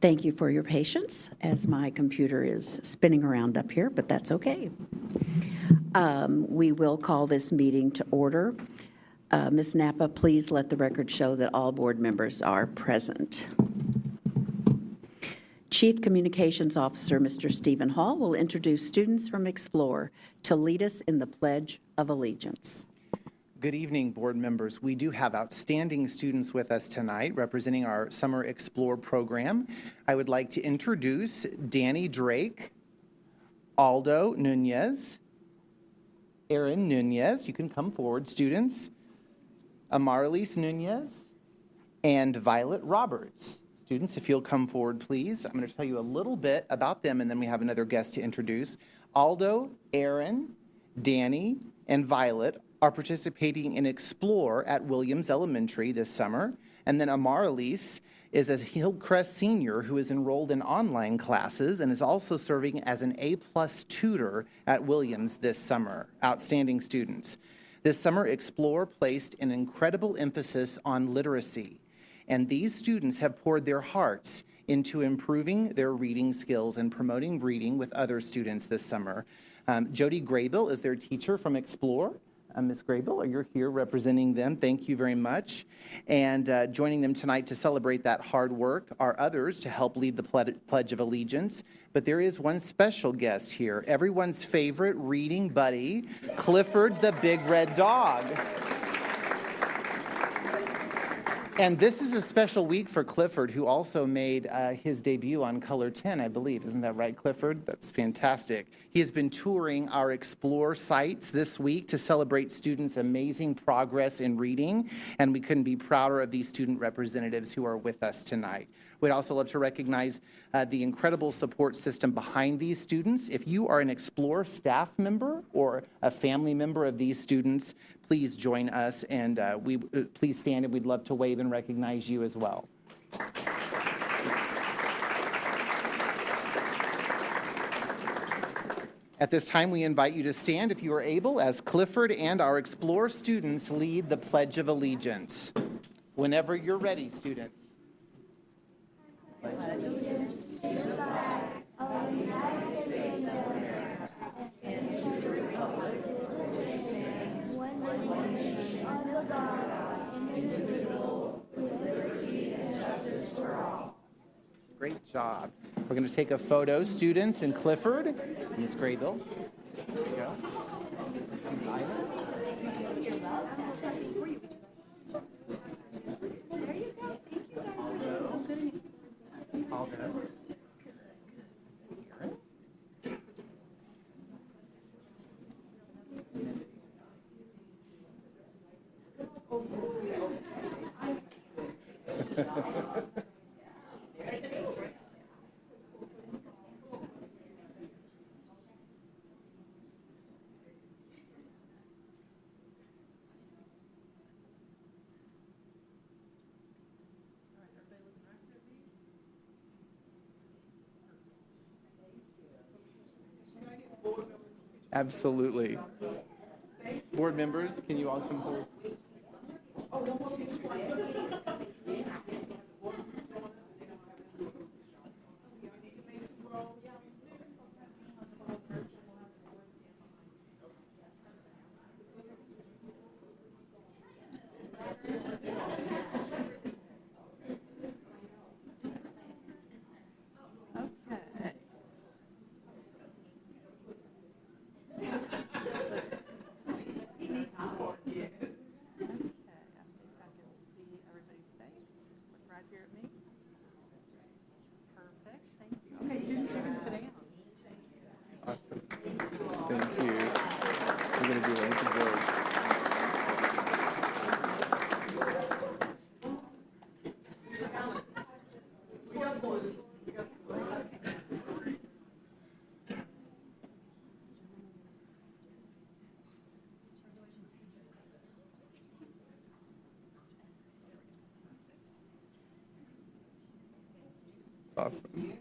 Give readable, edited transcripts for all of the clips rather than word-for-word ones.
Thank you for your patience as my computer is spinning around up here, but that's okay. We will call this meeting to order. Ms. Napa, please let the record show that all board members are present. Chief Communications Officer, Mr. Stephen Hall, will introduce students from Explore to lead us in the Pledge of Allegiance. Good evening, board members. We do have outstanding students with us tonight representing our Summer Explore program. I would like to introduce Danny Drake, Aldo Nunez, Aaron Nunez, you can come forward, students, Amarlis Nunez, and Violet Roberts. Students, if you'll come forward, please. I'm going to tell you a little bit about them, and then we have another guest to introduce. Aldo, Aaron, Danny, and Violet are participating in Explore at Williams Elementary this summer. And then Amarlis is a Hillcrest senior who is enrolled in online classes and is also serving as an A+ tutor at Williams this summer. Outstanding students. This summer, Explore placed an incredible emphasis on literacy, and these students have poured their hearts into improving their reading skills and promoting reading with other students this summer. Jody Graybill is their teacher from Explore. Ms. Graybill, you're here representing them. Thank you very much. And joining them tonight to celebrate that hard work are others to help lead the Pledge of Allegiance. But there is one special guest here, everyone's favorite reading buddy, Clifford the Big Red Dog. And this is a special week for Clifford, who also made his debut on Color 10, I believe. Isn't that right, Clifford? That's fantastic. He has been touring our Explore sites this week to celebrate students' amazing progress in reading, and we couldn't be prouder of these student representatives who are with us tonight. We'd also love to recognize the incredible support system behind these students. If you are an Explore staff member or a family member of these students, please join us, and please stand, and we'd love to wave and recognize you as well. At this time, we invite you to stand, if you are able, as Clifford and our Explore students lead the Pledge of Allegiance. Whenever you're ready, students. Pledge allegiance to the flag of the United States of America and to the republic for which it stands, one nation, under God, indivisible, with liberty and justice for all. Great job. We're going to take a photo, students, and Clifford. Ms. Graybill. There you go. Absolutely. Board members, can you all come forward? Awesome.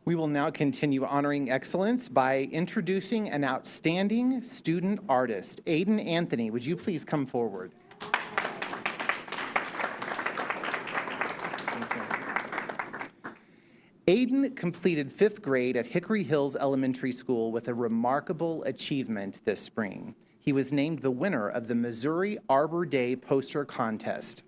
We will now continue honoring excellence by introducing an outstanding student artist. Aiden Anthony, would you please come forward? Aiden completed 5th grade at Hickory Hills Elementary School with a remarkable achievement this spring. He was named the winner of the Missouri Arbor Day Poster Contest.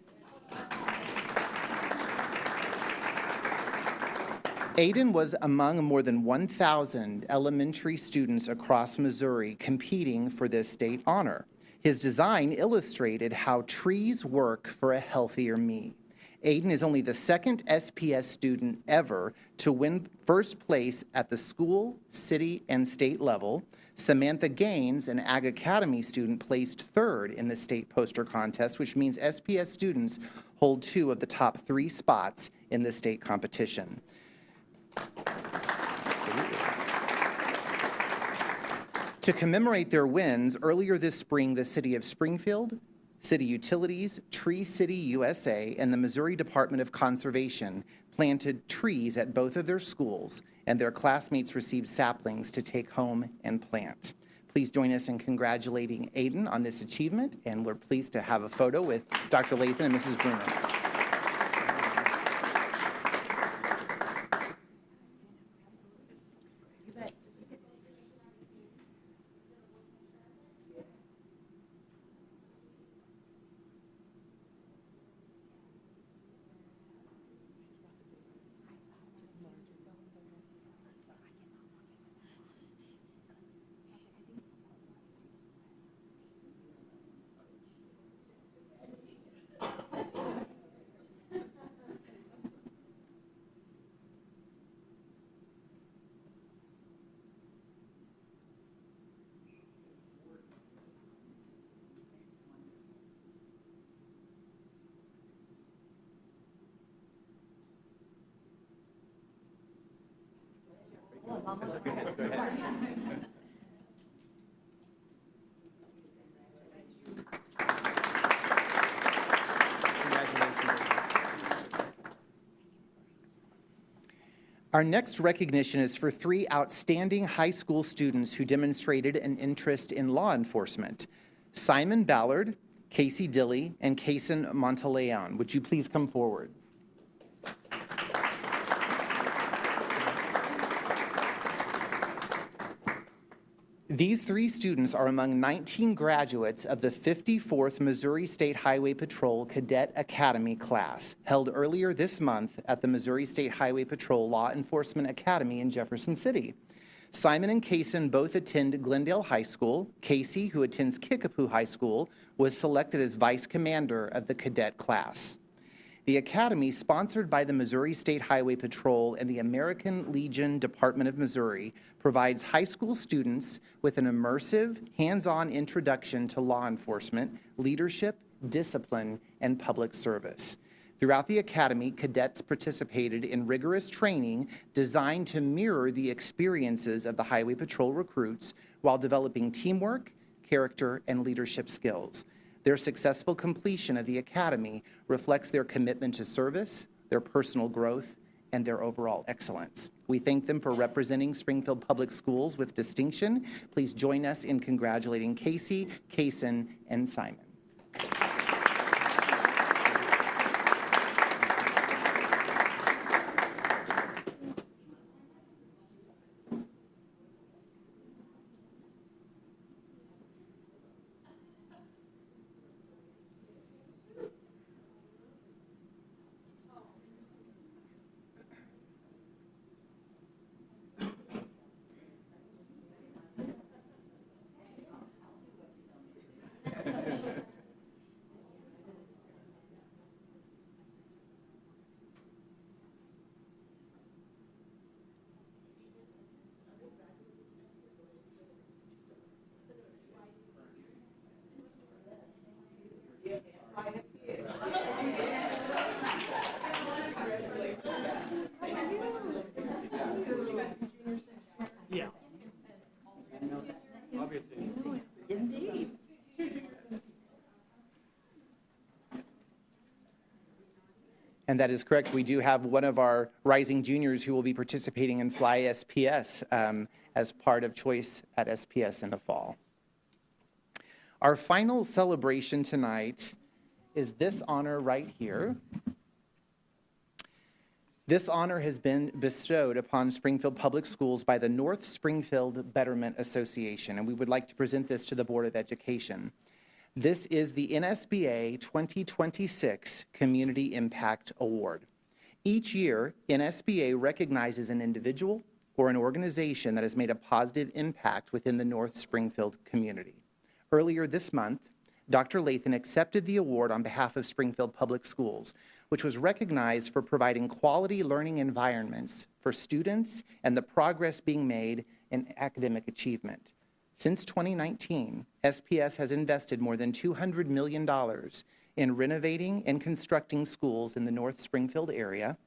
Aiden was among more than 1,000 elementary students across Missouri competing for this state honor. His design illustrated how trees work for a healthier me. Aiden is only the second SPS student ever to win first place at the school, city, and state level. Samantha Gaines, an Ag Academy student, placed 3rd in the state poster contest, which means SPS students hold 2 of the top 3 spots in the state competition. Absolutely. To commemorate their wins, earlier this spring, the city of Springfield, City Utilities, Tree City USA, and the Missouri Department of Conservation planted trees at both of their schools, and their classmates received saplings to take home and plant. Please join us in congratulating Aiden on this achievement, and we're pleased to have a photo with Dr. Lathan and Mrs. Bruner. Our next recognition is for 3 outstanding high school students who demonstrated an interest in law enforcement. Simon Ballard, Casey Dilley, and Kason Monteleon. Would you please come forward? These 3 students are among 19 graduates of the 54th Missouri State Highway Patrol Cadet Academy class, held earlier this month at the Missouri State Highway Patrol Law Enforcement Academy in Jefferson City. Simon and Kason both attend Glendale High School. Casey, who attends Kickapoo High School, was selected as vice commander of the cadet class. The Academy, sponsored by the Missouri State Highway Patrol and the American Legion Department of Missouri, provides high school students with an immersive, hands-on introduction to law enforcement, leadership, discipline, and public service. Throughout the Academy, cadets participated in rigorous training designed to mirror the experiences of the Highway Patrol recruits while developing teamwork, character, and leadership skills. Their successful completion of the Academy reflects their commitment to service, their personal growth, and their overall excellence. We thank them for representing Springfield Public Schools with distinction. Please join us in congratulating Casey, Kason, and Simon. And that is correct. We do have one of our rising juniors who will be participating in Fly SPS as part of Choice at SPS in the fall. Our final celebration tonight is this honor right here. This honor has been bestowed upon Springfield Public Schools by the North Springfield Betterment Association, and we would like to present this to the Board of Education. This is the NSBA 2026 Community Impact Award. Each year, NSBA recognizes an individual or an organization that has made a positive impact within the North Springfield community. Earlier this month, Dr. Lathan accepted the award on behalf of Springfield Public Schools, which was recognized for providing quality learning environments for students and the progress being made in academic achievement. Since 2019, SPS has invested more than $200 million in renovating and constructing schools in the North Springfield area,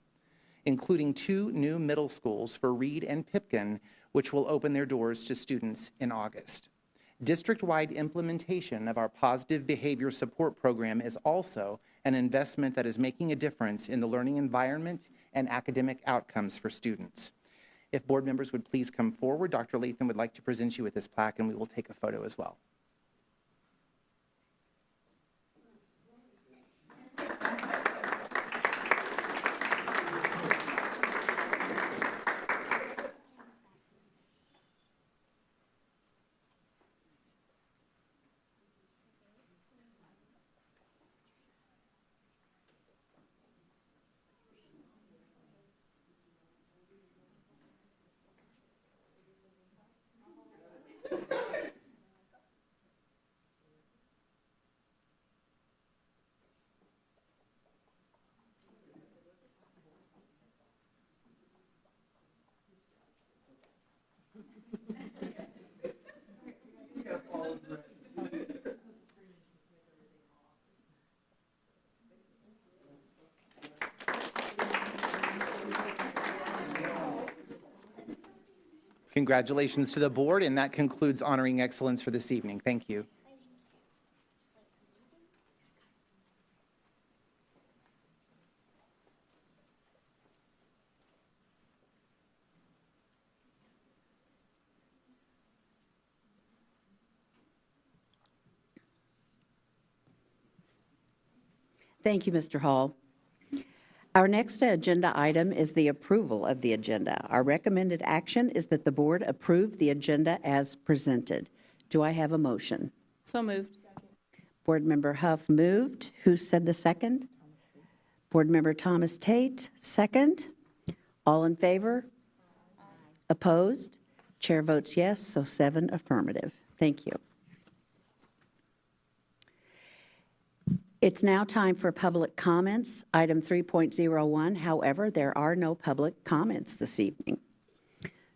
including 2 new middle schools for Reed and Pipkin, which will open their doors to students in August. District-wide implementation of our positive behavior support program is also an investment that is making a difference in the learning environment and academic outcomes for students. If board members would please come forward, Dr. Lathan would like to present you with this plaque, and we will take a photo as well. Congratulations to the board, and that concludes honoring excellence for this evening. Thank you. Thank you, Mr. Hall. Our next agenda item is the approval of the agenda. Our recommended action is that the board approve the agenda as presented. Do I have a motion? So moved. Board Member Huff moved. Who said the second? Board Member Thomas Tate, second. All in favor? Opposed? Chair votes yes, so 7 affirmative. Thank you. It's now time for public comments. Item 3.01, however, there are no public comments this evening.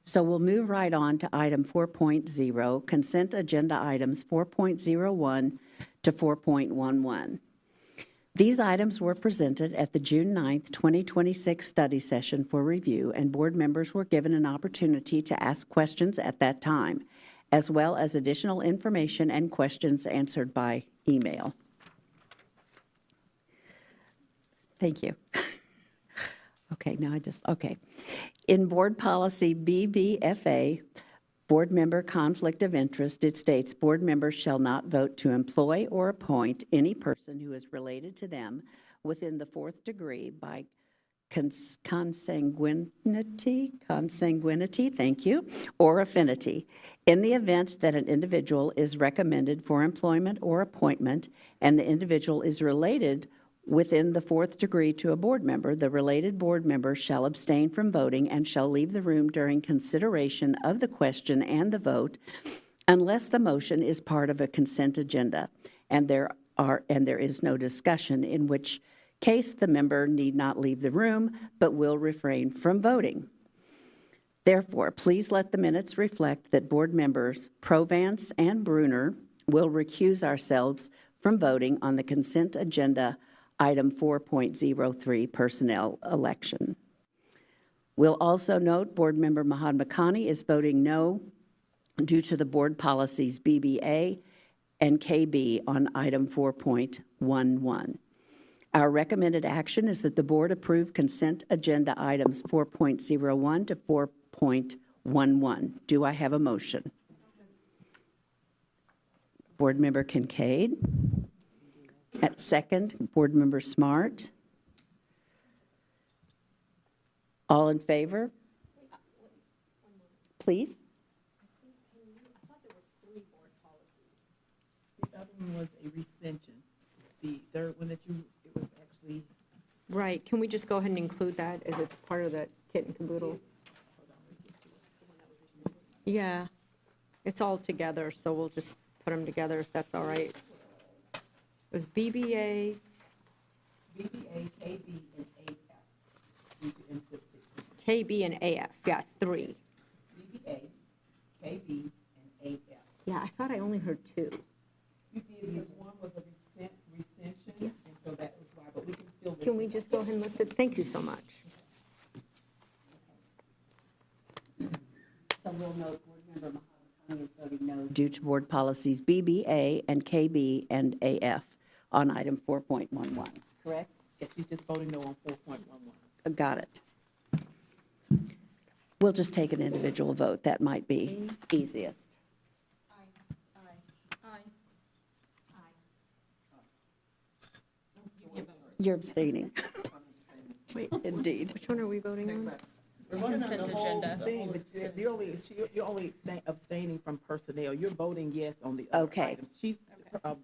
So we'll move right on to item 4.0, consent agenda items 4.01 to 4.11. These items were presented at the June 9th, 2026 study session for review, and board members were given an opportunity to ask questions at that time, as well as additional information and questions answered by email. Thank you. Okay, now okay. In Board Policy BBFA, Board Member Conflict of Interest, it states board members shall not vote to employ or appoint any person who is related to them within the 4th degree by consanguinity, thank you, or affinity, in the event that an individual is recommended for employment or appointment and the individual is related within the 4th degree to a board member, the related board member shall abstain from voting and shall leave the room during consideration of the question and the vote unless the motion is part of a consent agenda and there is no discussion, in which case the member need not leave the room but will refrain from voting. Therefore, please let the minutes reflect that board members Provance and Bruner will recuse ourselves from voting on the consent agenda item 4.03, personnel election. We'll also note Board Member Mahad Makani is voting no due to the board policies BBA and KB on item 4.11. Our recommended action is that the board approve consent agenda items 4.01 to 4.11. Do I have a motion? Board Member Kincaid. At second, Board Member Smart. All in favor? Please. The other one was a recension. The third one that it was actually, Right, can we just go ahead and include that as it's part of that kit and caboodle? Yeah, it's all together, so we'll just put them together if that's all right. It was BBA, BBA, KB, and AF. You can input 6. KB, and AF, yeah, 3. BBA, KB, and AF. Yeah, I thought I only heard 2. You did, because one was a recension, and so that was why, but we can still. Can we just go ahead and list it? Thank you so much. So we'll note Board Member Mahoney is voting no due to board policies BBA and KB and AF on item 4.11, correct? Yes, she's just voting no on 4.11. Got it. We'll just take an individual vote. That might be easiest. You're abstaining. Wait, Indeed. which one are we voting on? We're voting on the whole thing, but you're only abstaining from personnel. You're voting yes on the other Okay. items. Our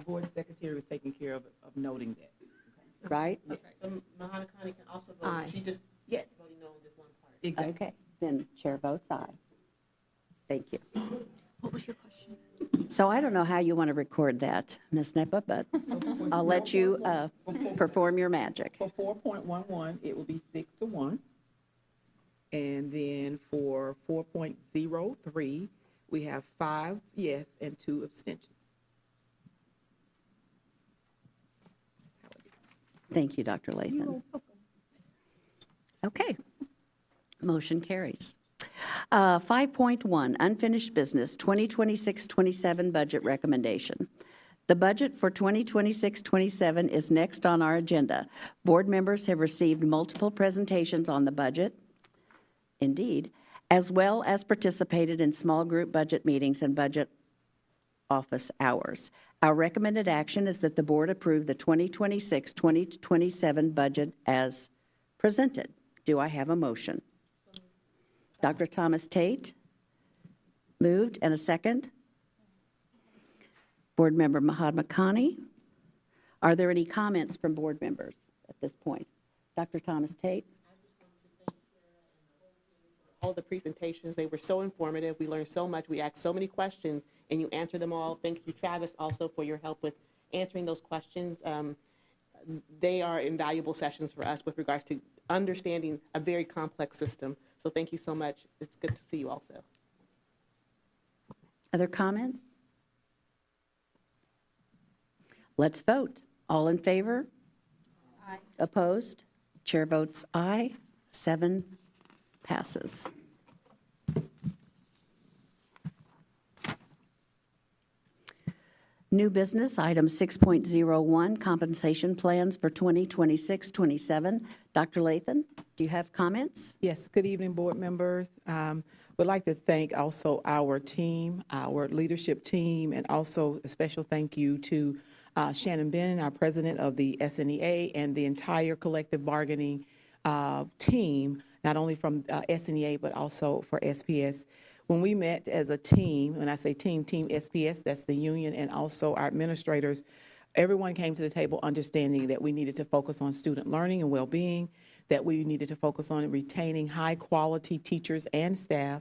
board secretary was taking care of noting that. Right? So Mahana Connie can also Aye. vote, she's just Yes, voting no on just one part. exactly. Okay, then chair votes aye. Thank you. What was your question? So I don't know how you want to record that, Ms. Nepa, but I'll let you perform your magic. For 4.11, it will be 6-1. And then for 4.03, we have 5 yes and 2 abstentions. That's how it is. Thank you, Dr. Lathan. Okay, motion carries. 5.1, unfinished business, 2026-27 budget recommendation. The budget for 2026-27 is next on our agenda. Board members have received multiple presentations on the budget, indeed, as well as participated in small group budget meetings and budget office hours. Our recommended action is that the board approve the 2026-2027 budget as presented. Do I have a motion? Dr. Thomas Tate, moved, and a second. Board Member Mahatma Khani. Are there any comments from board members at this point? Dr. Thomas Tate? All the presentations, they were so informative, we learned so much, we asked so many questions, and you answered them all. Thank you, Travis, also for your help with answering those questions. They are invaluable sessions for us with regards to understanding a very complex system. So thank you so much. It's good to see you also. Other comments? Let's vote. All in favor? Aye. Opposed? Chair votes aye. 7 passes. New business, item 6.01, compensation plans for 2026-27. Dr. Lathan, do you have comments? Yes, good evening, board members. Would like to thank also our team, our leadership team, and also a special thank you to Shannon Bennon, our president of the SNEA, and the entire collective bargaining team, not only from SNEA, but also for SPS. When we met as a team, when I say team SPS, that's the union, and also our administrators, everyone came to the table understanding that we needed to focus on student learning and well-being, that we needed to focus on retaining high-quality teachers and staff,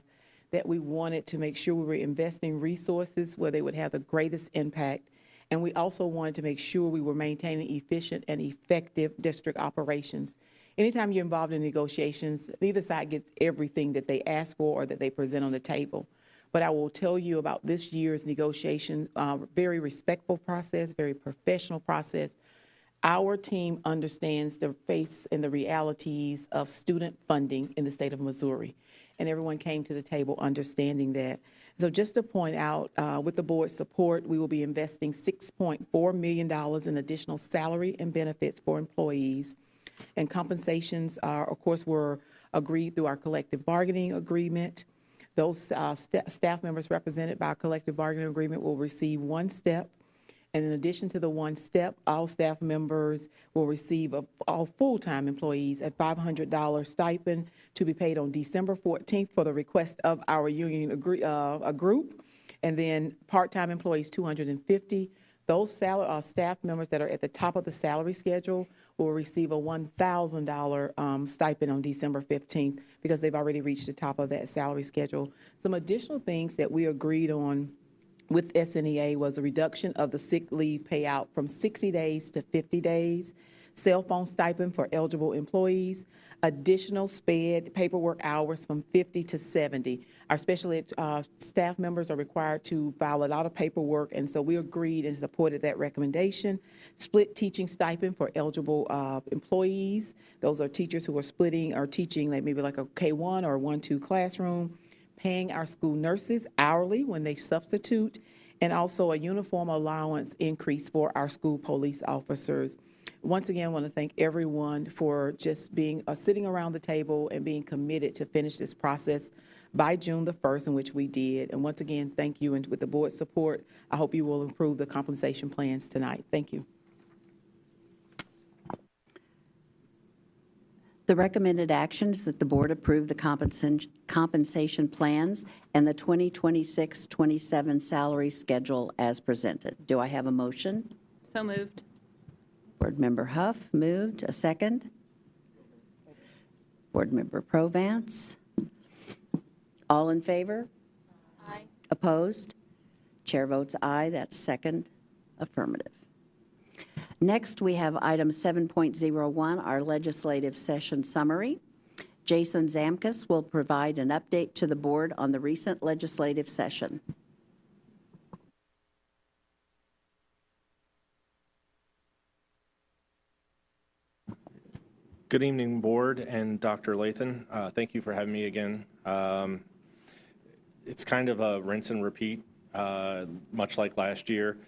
that we wanted to make sure we were investing resources where they would have the greatest impact, and we also wanted to make sure we were maintaining efficient and effective district operations. Anytime you're involved in negotiations, neither side gets everything that they ask for or that they present on the table. But I will tell you about this year's negotiation, very respectful process, very professional process. Our team understands the face and the realities of student funding in the state of Missouri. and everyone came to the table understanding that. So just to point out, with the board's support, we will be investing $6.4 million in additional salary and benefits for employees. And compensations are, of course, were agreed through our collective bargaining agreement. Those staff members represented by a collective bargaining agreement will receive one step. And in addition to the one step, all staff members will receive, all full-time employees, a $500 stipend to be paid on December 14th for the request of our union group. And then part-time employees, $250. Those staff members that are at the top of the salary schedule will receive a $1,000 stipend on December 15th because they've already reached the top of that salary schedule. Some additional things that we agreed on with SNEA was a reduction of the sick leave payout from 60 days to 50 days, cell phone stipend for eligible employees, additional SPED paperwork hours from 50 to 70. Our special ed staff members are required to file a lot of paperwork, and so we agreed and supported that recommendation. Split teaching stipend for eligible employees. Those are teachers who are splitting or teaching maybe like a K-1 or 1-2 classroom. Paying our school nurses hourly when they substitute, and also a uniform allowance increase for our school police officers. Once again, I want to thank everyone for just being sitting around the table and being committed to finish this process by June the 1st, in which we did. And once again, thank you, and with the board's support, I hope you will improve the compensation plans tonight. Thank you. The recommended actions that the board approve the compensation plans and the 2026-27 salary schedule as presented. Do I have a motion? So moved. Board Member Huff moved. A second? Board Member Provance. All in favor? Aye. Opposed? Chair votes aye. That's second affirmative. Next, we have item 7.01, our legislative session summary. Jason Zamkus will provide an update to the board on the recent legislative session. Good evening, Board and Dr. Lathan. Thank you for having me again. It's kind of a rinse and repeat, much like last year.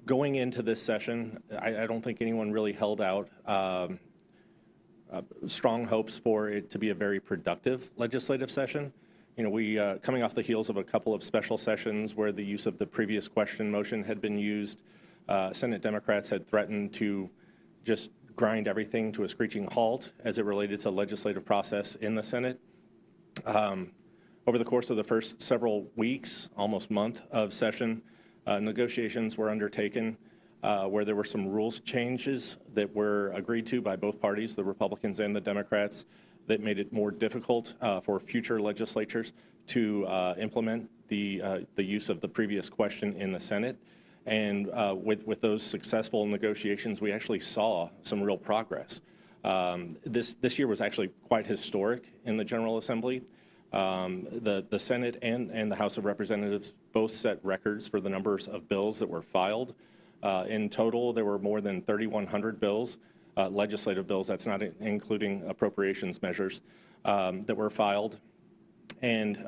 Going into this session, I don't think anyone really held out strong hopes for it to be a very productive legislative session. We coming off the heels of a couple of special sessions where the use of the previous question motion had been used, Senate Democrats had threatened to just grind everything to a screeching halt as it related to legislative process in the Senate. Over the course of the first several weeks, almost month of session, negotiations were undertaken where there were some rules changes that were agreed to by both parties, the Republicans and the Democrats, that made it more difficult for future legislatures to implement the use of the previous question in the Senate. And with those successful negotiations, we actually saw some real progress. This year was actually quite historic in the General Assembly. The Senate and the House of Representatives both set records for the numbers of bills that were filed. In total, there were more than 3,100 bills, legislative bills, that's not including appropriations measures, that were filed. And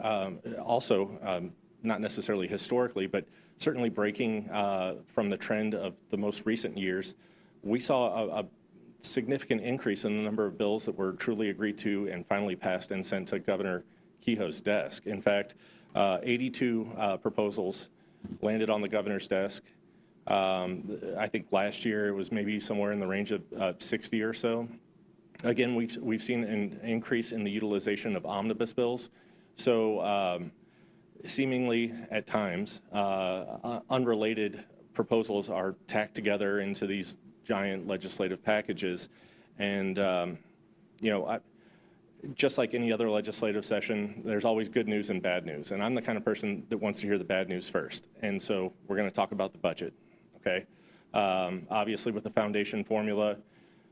also, not necessarily historically, but certainly breaking from the trend of the most recent years, we saw a significant increase in the number of bills that were truly agreed to and finally passed and sent to Governor Kehoe's desk. In fact, 82 proposals landed on the governor's desk. I think last year it was maybe somewhere in the range of 60 or so. Again, we've seen an increase in the utilization of omnibus bills. So seemingly at times, unrelated proposals are tacked together into these giant legislative packages. And, just like any other legislative session, there's always good news and bad news. And I'm the kind of person that wants to hear the bad news first. And so we're going to talk about the budget, okay? Obviously, with the foundation formula,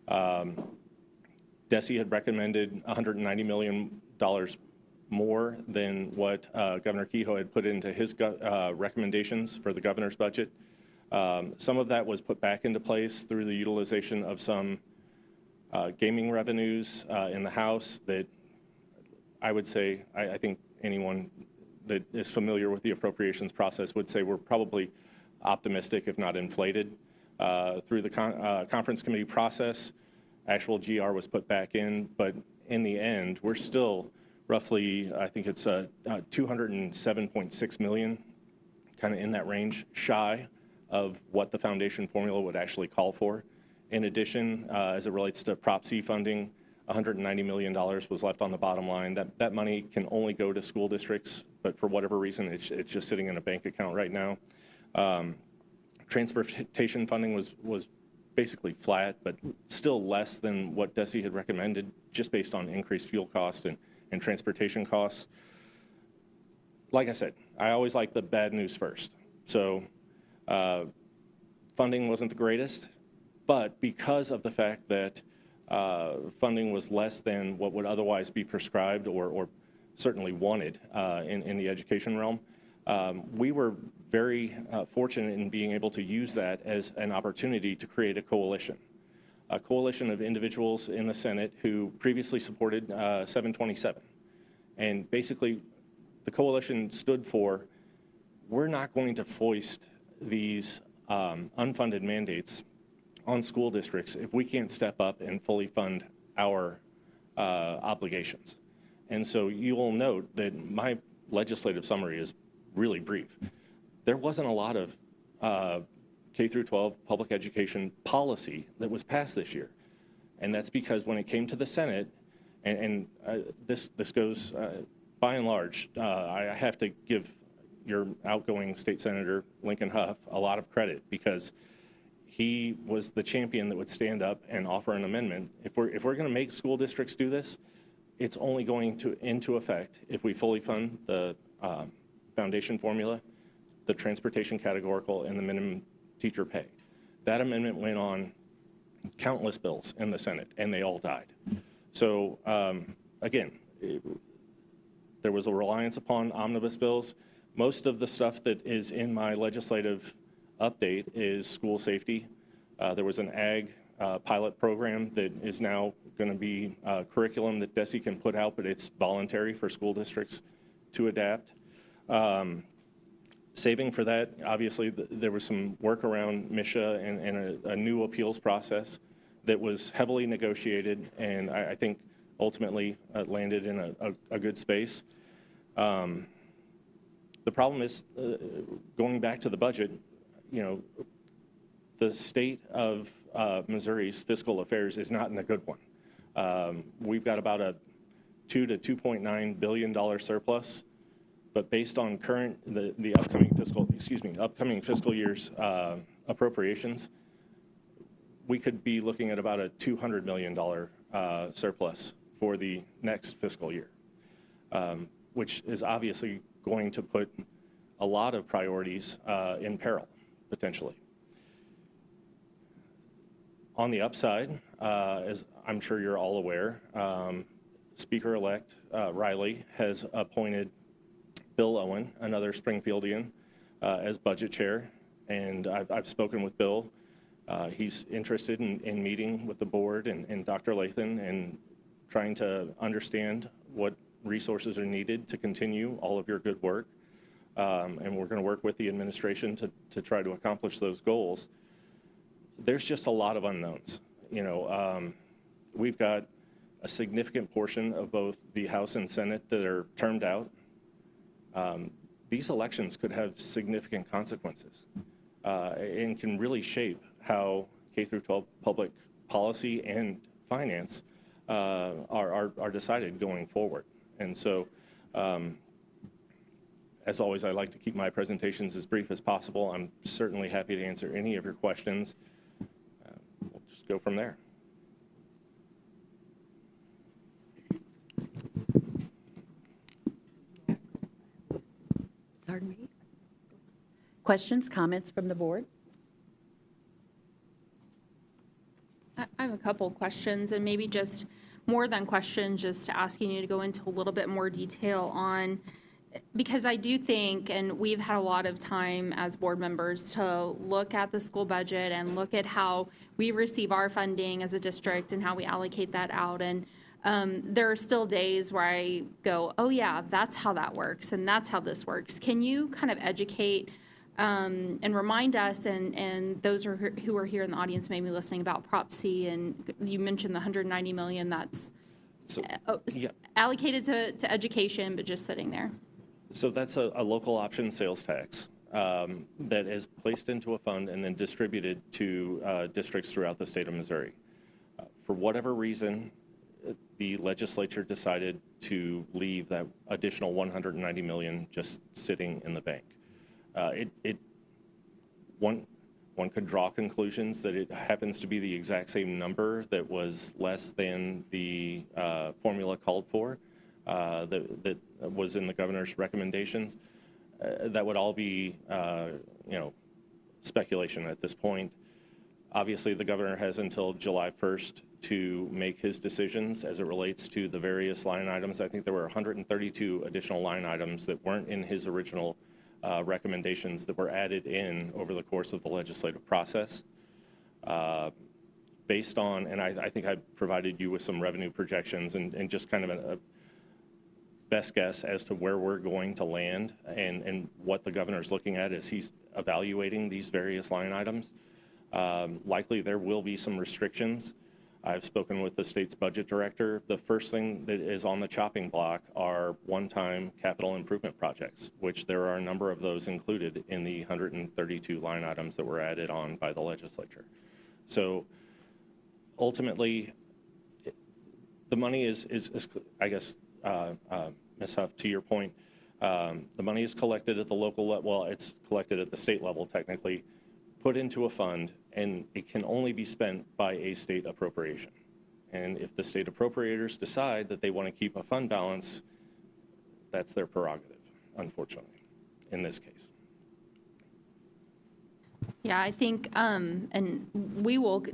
DESE had recommended $190 million more than what Governor Kehoe had put into his recommendations for the governor's budget. Some of that was put back into place through the utilization of some gaming revenues in the House that I would say, I think anyone that is familiar with the appropriations process would say we're probably optimistic, if not inflated. Through the conference committee process, actual GR was put back in, but in the end, we're still roughly, I think it's 207.6 million, kind of in that range, shy of what the foundation formula would actually call for. In addition, as it relates to Prop C funding, $190 million was left on the bottom line. That money can only go to school districts, but for whatever reason, it's just sitting in a bank account right now. Transportation funding was basically flat, but still less than what DESE had recommended, just based on increased fuel costs and transportation costs. Like I said, I always like the bad news first. So funding wasn't the greatest, but because of the fact that funding was less than what would otherwise be prescribed or certainly wanted in the education realm, we were very fortunate in being able to use that as an opportunity to create a coalition of individuals in the Senate who previously supported 727. And basically, the coalition stood for, we're not going to foist these unfunded mandates on school districts if we can't step up and fully fund our obligations. And so you will note that my legislative summary is really brief. There wasn't a lot of K through 12 public education policy that was passed this year. And that's because when it came to the Senate, and this goes, by and large, I have to give your outgoing state senator, Lincoln Huff, a lot of credit, because he was the champion that would stand up and offer an amendment. If we're going to make school districts do this, it's only going to into effect if we fully fund the foundation formula, the transportation categorical, and the minimum teacher pay. That amendment went on countless bills in the Senate, and they all died. So again, there was a reliance upon omnibus bills. Most of the stuff that is in my legislative update is school safety. There was an ag pilot program that is now going to be curriculum that DESE can put out, but it's voluntary for school districts to adapt. Saving for that, obviously, there was some work around MISHA and a new appeals process that was heavily negotiated, and I think ultimately landed in a good space. The problem is, going back to the budget, the state of Missouri's fiscal affairs is not in a good one. We've got about a $2 to $2.9 billion surplus, but based on the upcoming fiscal year's appropriations, we could be looking at about a $200 million surplus for the next fiscal year, which is obviously going to put a lot of priorities in peril, potentially. On the upside, as I'm sure you're all aware, Speaker-elect Riley has appointed Bill Owen, another Springfieldian, as budget chair, and I've spoken with Bill. He's interested in meeting with the board and Dr. Lathan and trying to understand what resources are needed to continue all of your good work. And we're going to work with the administration to try to accomplish those goals. There's just a lot of unknowns. We've got a significant portion of both the House and Senate that are termed out. These elections could have significant consequences and can really shape how K through 12 public policy and finance are decided going forward. And so, as always, I like to keep my presentations as brief as possible. I'm certainly happy to answer any of your questions. We'll just go from there. Pardon me? Questions, comments from the board? I have a couple questions, and maybe just more than questions, just asking you to go into a little bit more detail on, because I do think, and we've had a lot of time as board members to look at the school budget and look at how we receive our funding as a district and how we allocate that out. And there are still days where I go, oh yeah, that's how that works, and that's how this works. Can you kind of educate and remind us, and those who are here in the audience maybe listening, about Prop C, and you mentioned the 190 million that's Yeah. allocated to education, but just sitting there. So that's a local option sales tax that is placed into a fund and then distributed to districts throughout the state of Missouri. For whatever reason, the legislature decided to leave that additional 190 million just sitting in the bank. One could draw conclusions that it happens to be the exact same number that was less than the formula called for, that was in the governor's recommendations. That would all be, speculation at this point. Obviously, the governor has until July 1st to make his decisions as it relates to the various line items. I think there were 132 additional line items that weren't in his original recommendations that were added in over the course of the legislative process. Based on, and I think I provided you with some revenue projections and just kind of a best guess as to where we're going to land and what the governor's looking at as he's evaluating these various line items. Likely there will be some restrictions. I've spoken with the state's budget director. The first thing that is on the chopping block are one-time capital improvement projects, which there are a number of those included in the 132 line items that were added on by the legislature. So ultimately, the money is I guess, Ms. Huff, to your point, the money is collected at the local level. Well, it's collected at the state level, technically, put into a fund, and it can only be spent by a state appropriation. And if the state appropriators decide that they want to keep a fund balance, that's their prerogative, unfortunately, in this case. Yeah, I think, and we will,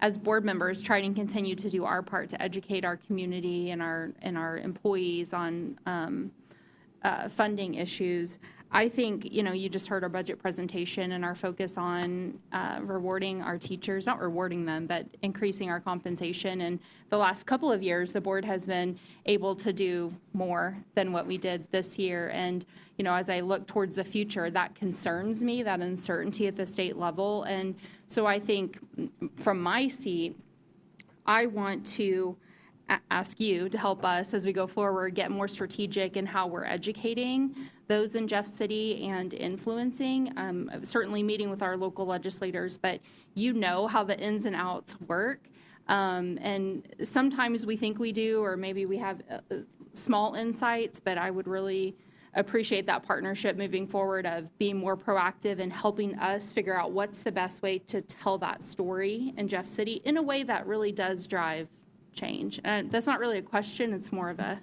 as board members, try and continue to do our part to educate our community and our employees on funding issues. I think, you just heard our budget presentation and our focus on rewarding our teachers, not rewarding them, but increasing our compensation. And the last couple of years, the board has been able to do more than what we did this year. And, as I look towards the future, that concerns me, that uncertainty at the state level. And so I think from my seat, I want to ask you to help us as we go forward get more strategic in how we're educating those in Jeff City and influencing, certainly meeting with our local legislators, but how the ins and outs work. And sometimes we think we do, or maybe we have small insights, but I would really appreciate that partnership moving forward of being more proactive and helping us figure out what's the best way to tell that story in Jeff City in a way that really does drive change. And that's not really a question, it's more of a,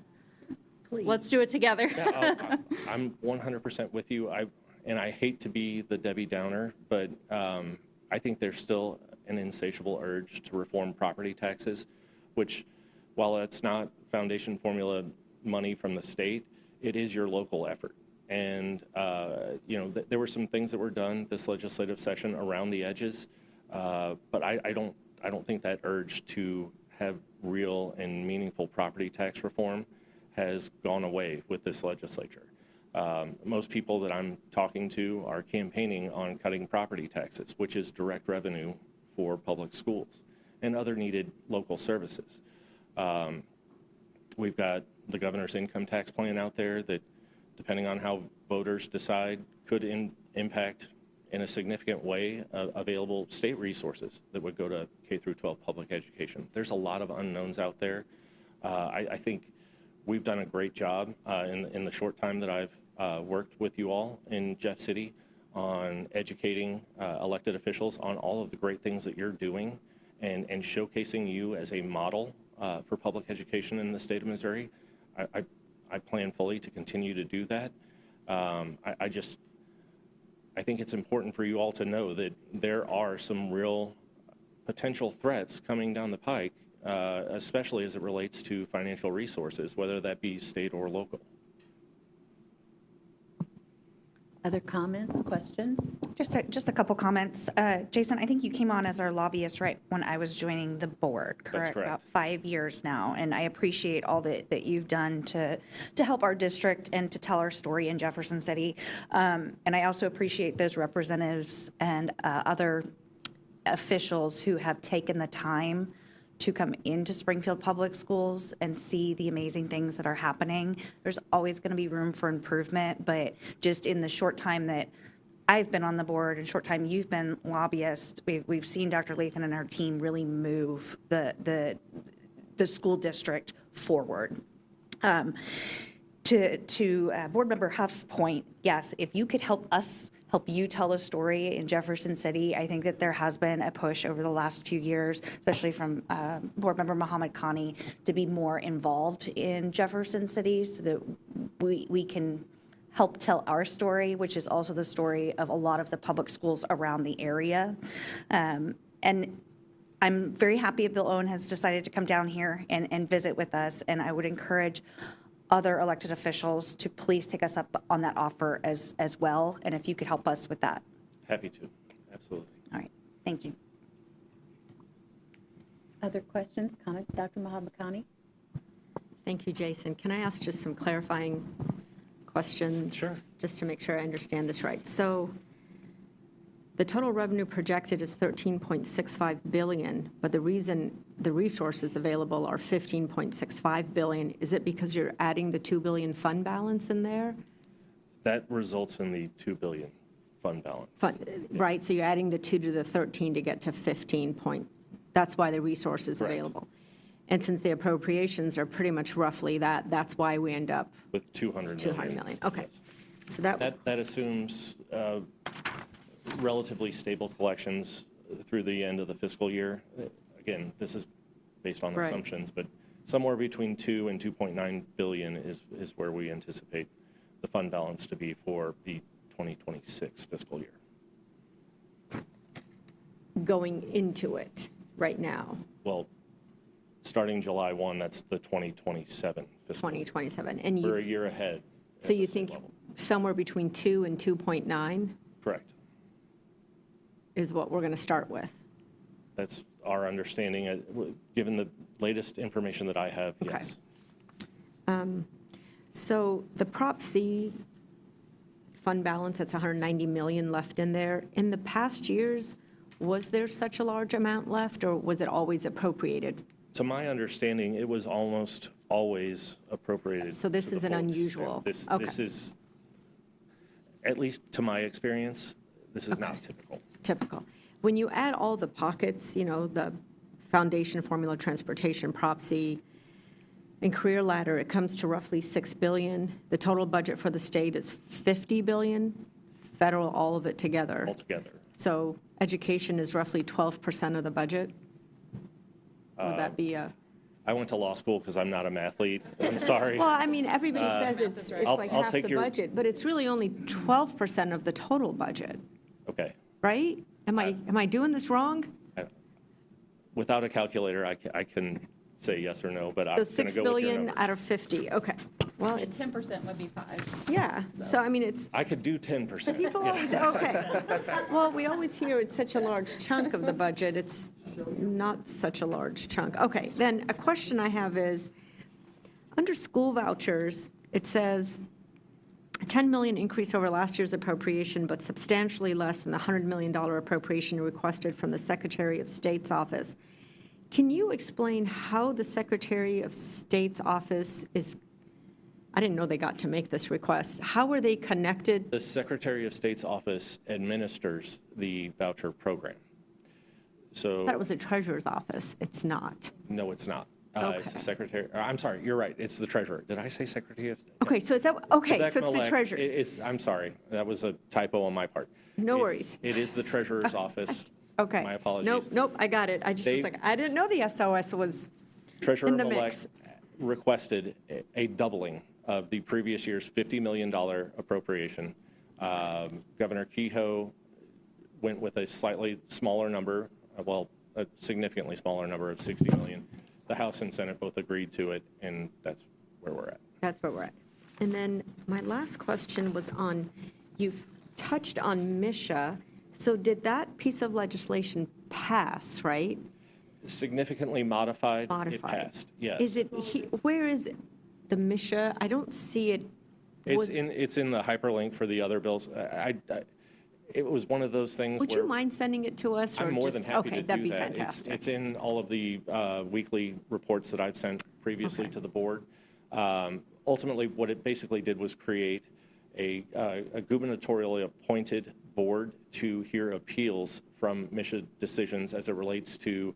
let's do it together. Yeah, I'm 100% with you. I hate to be the Debbie Downer, but I think there's still an insatiable urge to reform property taxes, which, while it's not foundation formula money from the state, it is your local effort. And there were some things that were done this legislative session around the edges, but I don't think that urge to have real and meaningful property tax reform has gone away with this legislature. Most people that I'm talking to are campaigning on cutting property taxes, which is direct revenue for public schools and other needed local services. We've got the governor's income tax plan out there that, depending on how voters decide, could impact in a significant way available state resources that would go to K through 12 public education. There's a lot of unknowns out there. I think we've done a great job in the short time that I've worked with you all in Jeff City on educating elected officials on all of the great things that you're doing and showcasing you as a model for public education in the state of Missouri. I plan fully to continue to do that. I think it's important for you all to know that there are some real potential threats coming down the pike, especially as it relates to financial resources, whether that be state or local. Other comments, questions? Just a couple comments. Jason, I think you came on as our lobbyist right when I was joining the board, correct? correct. About 5 years now, and I appreciate all that you've done to help our district and to tell our story in Jefferson City. And I also appreciate those representatives and other officials who have taken the time to come into Springfield Public Schools and see the amazing things that are happening. There's always going to be room for improvement, but just in the short time that I've been on the board and short time you've been lobbyist, we've seen Dr. Lathan and our team really move the school district forward. To Board Member Huff's point, yes, if you could help you tell a story in Jefferson City. I think that there has been a push over the last few years, especially from Board Member Muhammad Khani, to be more involved in Jefferson City so that we can help tell our story, which is also the story of a lot of the public schools around the area. And I'm very happy Bill Owen has decided to come down here and visit with us, and I would encourage other elected officials to please take us up on that offer as well, and if you could help us with that. Happy to, absolutely. All right, thank you. Other questions, comments? Dr. Mahabakani? Thank you, Jason. Can I ask just some clarifying questions? Sure. Just to make sure I understand this right. So the total revenue projected is 13.65 billion, but the reason the resources available are 15.65 billion, is it because you're adding the 2 billion fund balance in there? That results in the 2 billion fund balance. Right, so you're adding the 2 to the 13 to get to 15 point, that's why the resource is Correct. available. And since the appropriations are pretty much roughly that, that's why we end up With 200 million. 200 million, okay. Yes. So that was, That assumes relatively stable collections through the end of the fiscal year. Again, this is based on Right. assumptions, but somewhere between 2 and 2.9 billion is where we anticipate the fund balance to be for the 2026 fiscal year. going into it right now, Well, starting July 1, that's the 2027 fiscal year. 2027. And We're a you, year ahead. so at you the state think level. somewhere between 2 and 2.9 Correct. is what we're going to start with? That's our understanding, given the latest information that I have, Okay. yes. So the Prop C fund balance, that's 190 million left in there. In the past years, was there such a large amount left, or was it always appropriated? To my understanding, it was almost always appropriated. So this to the is an full extent. unusual- This okay. is, at least to my experience, this is not typical. Typical. When you add all the pockets, you know, the foundation, formula, transportation, Prop C, and career ladder, it comes to roughly 6 billion. The total budget for the state is 50 billion, federal, all of it together. Altogether. So education is roughly 12% of the budget? Would that be a? I went to law school because I'm not a mathlete. I'm sorry. Well, I mean, everybody says it's I'll- like I'll half take the your- budget, but it's really only 12% of the total budget, Okay. right? Am I doing this wrong? Without a calculator, I can say yes or no, but I'm So going to 6 go with your billion numbers. out of 50, okay. Well, it's, 10% would be 5. yeah, so I mean, it's, I could do 10%. people always, okay. Well, we always hear it's such a large chunk of the budget, it's not such a large chunk. Okay, then a question I have is, under school vouchers, it says a 10 million increase over last year's appropriation, but substantially less than the $100 million appropriation requested from the Secretary of State's office. Can you explain how the Secretary of State's office is, I didn't know they got to make this request. How are they connected? The Secretary of State's office administers the voucher program. I So, thought it was the treasurer's office. It's not. no, it's not. It's the Okay. Secretary, I'm sorry, you're right, it's the treasurer. Did I say Secretary of State? Okay, so is that, okay, Quebec so it's the Melec treasurer's. I'm sorry, that was a typo on my part. No It- worries. It is the treasurer's office. Okay. My apologies. Nope, I got it. I just was They- like, I didn't know the SOS was, Treasurer in the Melec mix. requested a doubling of the previous year's $50 million appropriation. Governor Kehoe went with a slightly smaller number, well, a significantly smaller number of 60 million. The House and Senate both agreed to it, and that's where we're at. that's where we're at. And then my last question was on, you touched on Misha. So did that piece of legislation pass, right? Significantly modified. It Modified. passed, yes. Is it, where is the Misha? I don't see it. Was- It's in the hyperlink for the other bills. It was one of those things Would where. you mind sending it to us? or I'm more just- than happy okay, to do that'd be that. fantastic. It's in all of the weekly reports that I've sent previously Okay. to the board. Ultimately, what it basically did was create a gubernatorially appointed board to hear appeals from MSHA decisions as it relates to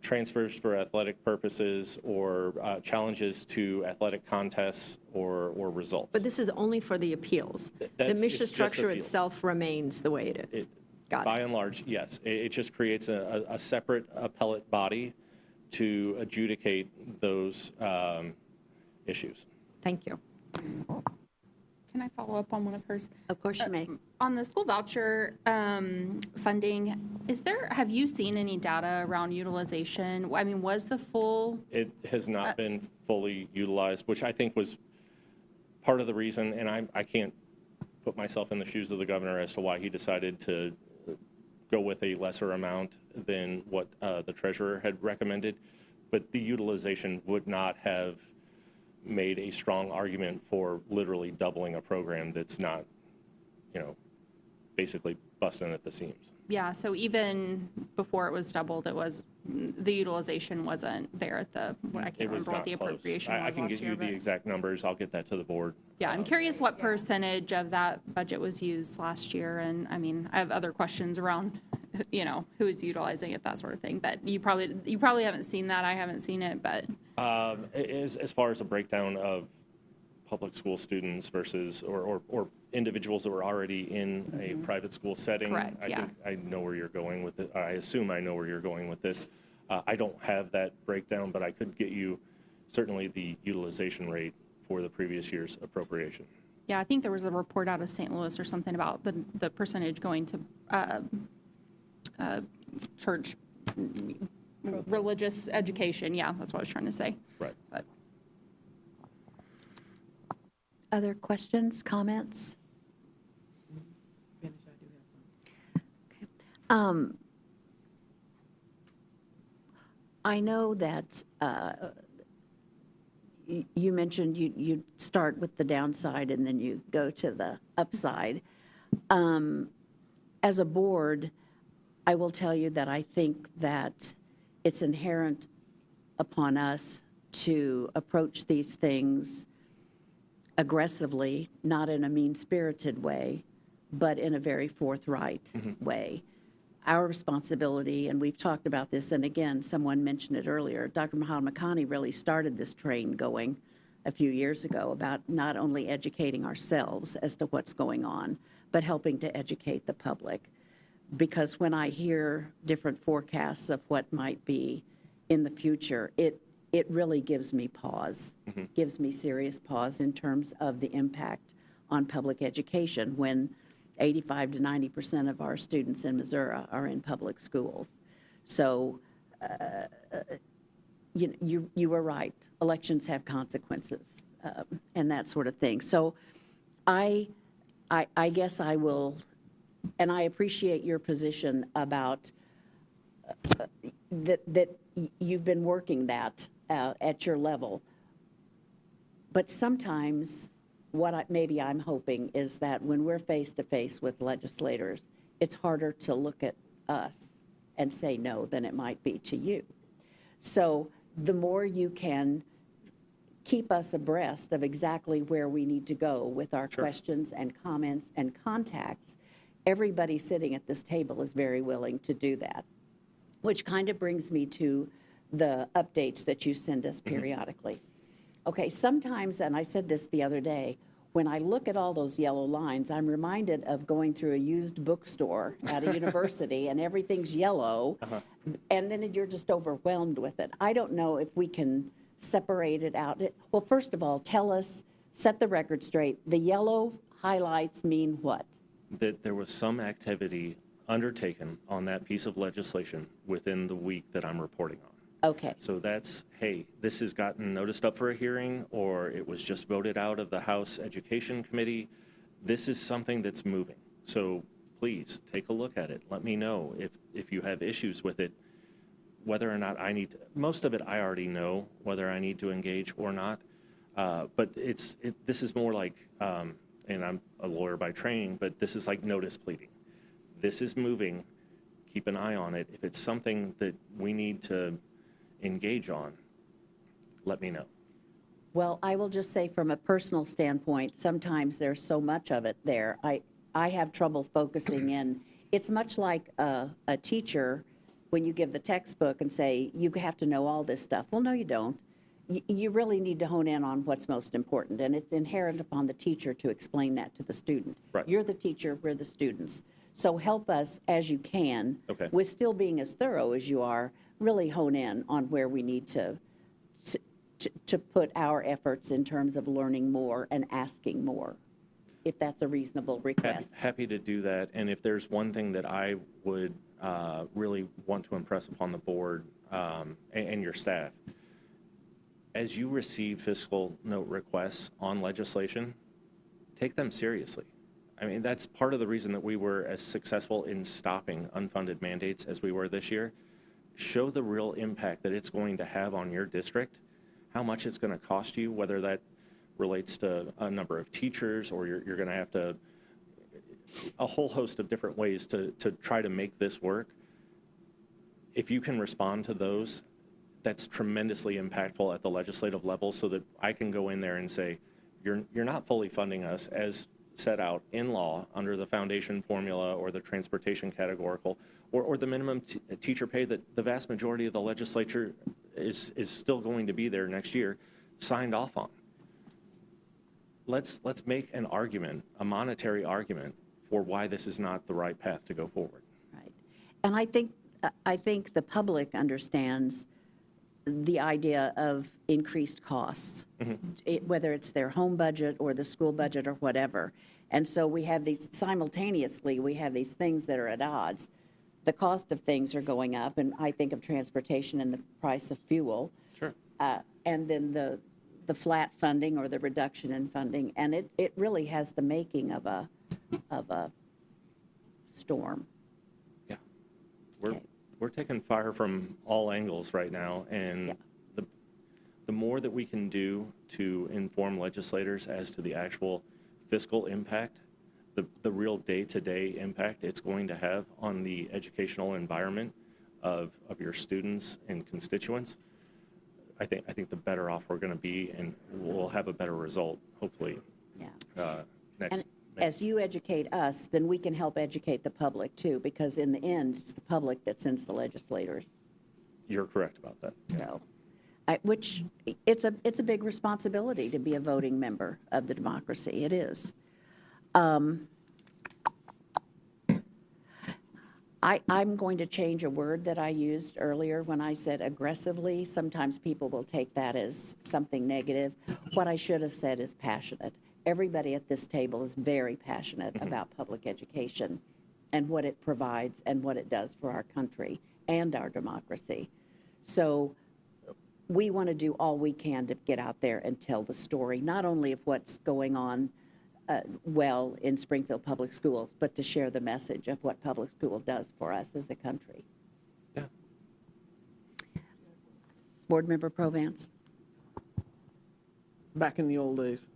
transfers for athletic purposes or challenges to athletic contests or results. But this is only for the appeals. The It's Misha just structure appeals. itself remains the way it is. Got By it. and large, yes. It just creates a separate appellate body to adjudicate those issues. Thank you. Can I follow up on one of hers? Of course you may. On the school voucher funding, have you seen any data around utilization? I mean, was the full, It has not been fully utilized, which I think was part of the reason, and I can't put myself in the shoes of the governor as to why he decided to go with a lesser amount than what the treasurer had recommended, but the utilization would not have made a strong argument for literally doubling a program that's not, basically busting at the seams. yeah, so even before it was doubled, the utilization wasn't there at I can't It was remember what not the close. appropriation I was can last get year. you the but- exact numbers. I'll get that to the board. Yeah, I'm curious what percentage of that budget was used last year, and I mean, I have other questions around, who is utilizing it, that sort of thing, but you probably haven't seen that, I haven't seen it, but, As far as a breakdown of public school students versus, or individuals that were already in a private school setting. Correct, yeah. I think I know where you're going with it. I assume I know where you're going with this. I don't have that breakdown, but I could get you certainly the utilization rate for the previous year's appropriation. yeah, I think there was a report out of St. Louis or something about the percentage going to church, religious education, yeah, that's what I was trying to say. Right. But Other questions, comments? I know that you mentioned you start with the downside and then you go to the upside. As a board, I will tell you that I think that it's inherent upon us to approach these things aggressively, not in a mean-spirited way, but in a very forthright way. Our responsibility, and we've talked about this, and again, someone mentioned it earlier, Dr. Muhammad Makhani really started this train going a few years ago about not only educating ourselves as to what's going on, but helping to educate the public. Because when I hear different forecasts of what might be in the future, it really gives me pause, gives me serious pause in terms of the impact on public education when 85 to 90% of our students in Missouri are in public schools. So you were right. Elections have consequences and that sort of thing. So I guess I will, and I appreciate your position about that you've been working that at your level. But sometimes maybe I'm hoping is that when we're face to face with legislators, it's harder to look at us and say no than it might be to you. So the more you can keep us abreast of exactly where we need to go with our questions and comments and contacts, everybody sitting at this table is very willing to do that, which kind of brings me to the updates that you send us periodically. Okay, sometimes, and I said this the other day, when I look at all those yellow lines, I'm reminded of going through a used bookstore at a university and everything's yellow, and then you're just overwhelmed with it. I don't know if we can separate it out. Well, first of all, tell us, set the record straight. The yellow highlights mean what? That there was some activity undertaken on that piece of legislation within the week that I'm reporting on. Okay. So that's, hey, this has gotten noticed up for a hearing, or it was just voted out of the House Education Committee. this is something that's moving. So please take a look at it. Let me know if you have issues with it, whether or not I need to. Most of it I already know whether I need to engage or not. But this is more like, and I'm a lawyer by training, but this is like notice pleading. This is moving. Keep an eye on it. If it's something that we need to engage on, let me know. Well, I will just say from a personal standpoint, sometimes there's so much of it there. I have trouble focusing in. It's much like a teacher when you give the textbook and say, you have to know all this stuff. Well, no, you don't. You really need to hone in on what's most important, and it's inherent upon the teacher to explain that to the student. Right. You're the teacher, we're the students. So help us as you can, Okay. with still being as thorough as you are, really hone in on where we need to put our efforts in terms of learning more and asking more, if that's a reasonable request. Happy to do that. And if there's one thing that I would really want to impress upon the board and your staff, as you receive fiscal note requests on legislation, take them seriously. I mean, that's part of the reason that we were as successful in stopping unfunded mandates as we were this year. Show the real impact that it's going to have on your district, how much it's going to cost you, whether that relates to a number of teachers or you're going to have to, a whole host of different ways to try to make this work. If you can respond to those, that's tremendously impactful at the legislative level so that I can go in there and say, you're not fully funding us as set out in law under the foundation formula or the transportation categorical or the minimum teacher pay that the vast majority of the legislature is still going to be there next year, signed off on. Let's make an argument, a monetary argument, for why this is not the right path to go forward. Right. And I think the public understands the idea of increased costs, whether it's their home budget or the school budget or whatever. And so we have these, simultaneously, we have these things that are at odds. The cost of things are going up, and I think of transportation and the price of fuel. Sure. And then the flat funding or the reduction in funding, and it really has the making of a storm. Yeah. Okay. We're taking fire from all angles right now, and Yeah. the more that we can do to inform legislators as to the actual fiscal impact, the real day-to-day impact it's going to have on the educational environment of your students and constituents, I think the better off we're going to be, and we'll have a better result, hopefully, Yeah. next And May. as you educate us, then we can help educate the public too, because in the end, it's the public that sends the legislators. You're correct about that. So, which, it's a big responsibility to be a voting member of the democracy. It is. I'm going to change a word that I used earlier when I said aggressively. Sometimes people will take that as something negative. What I should have said is passionate. Everybody at this table is very passionate about public education and what it provides and what it does for our country and our democracy. So we want to do all we can to get out there and tell the story, not only of what's going on well in Springfield Public Schools, but to share the message of what public school does for us as a country. Yeah. Board Member Provance. Back in the old days,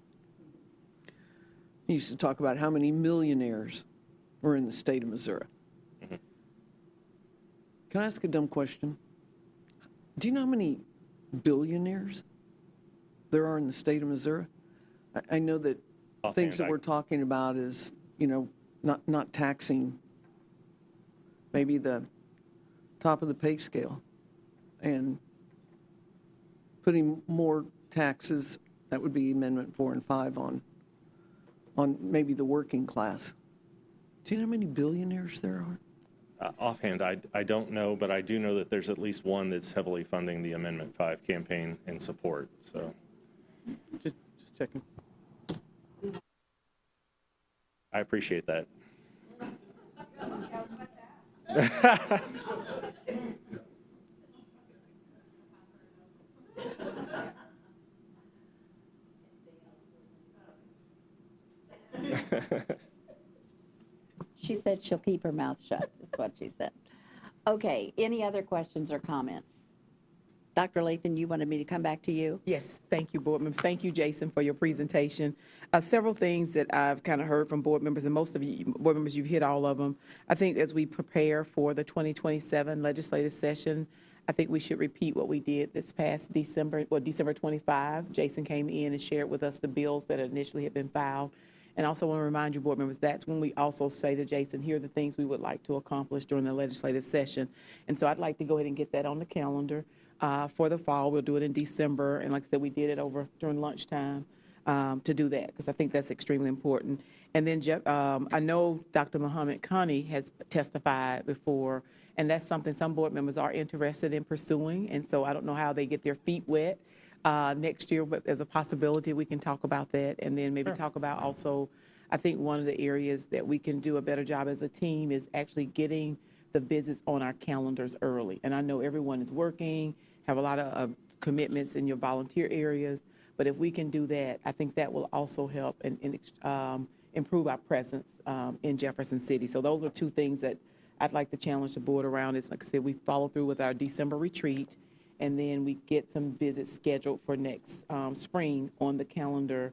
he used to talk about how many millionaires were in the state of Missouri. Can I ask a dumb question? Do you know how many billionaires there are in the state of Missouri? I know that things that we're talking about is, not taxing maybe the top of the pay scale and putting more taxes, that would be Amendment 4 and 5 on maybe the working class. Do you know how many billionaires there are? Offhand, I don't know, but I do know that there's at least one that's heavily funding the Amendment 5 campaign and support, so. Just checking. I appreciate that. She said she'll keep her mouth shut, is what she said. Okay, any other questions or comments? Dr. Lathan, you wanted me to come back to you? Yes, thank you, board members. Thank you, Jason, for your presentation. Several things that I've kind of heard from board members, and most of you, board members, you've hit all of them. I think as we prepare for the 2027 legislative session, I think we should repeat what we did this past December, December 25. Jason came in and shared with us the bills that initially had been filed. And also want to remind you, board members, that's when we also say to Jason, here are the things we would like to accomplish during the legislative session. And so I'd like to go ahead and get that on the calendar for the fall. We'll do it in December. And like I said, we did it over during lunchtime to do that, because I think that's extremely important. And then I know Dr. Muhammad Khani has testified before, and that's something some board members are interested in pursuing. And so I don't know how they get their feet wet next year, but as a possibility, we can talk about that. And then maybe talk about also, I think one of the areas that we can do a better job as a team is actually getting the visits on our calendars early. And I know everyone is working, have a lot of commitments in your volunteer areas, but if we can do that, I think that will also help and improve our presence in Jefferson City. So those are two things that I'd like to challenge the board around. Is, like I said, we follow through with our December retreat, and then we get some visits scheduled for next spring on the calendar,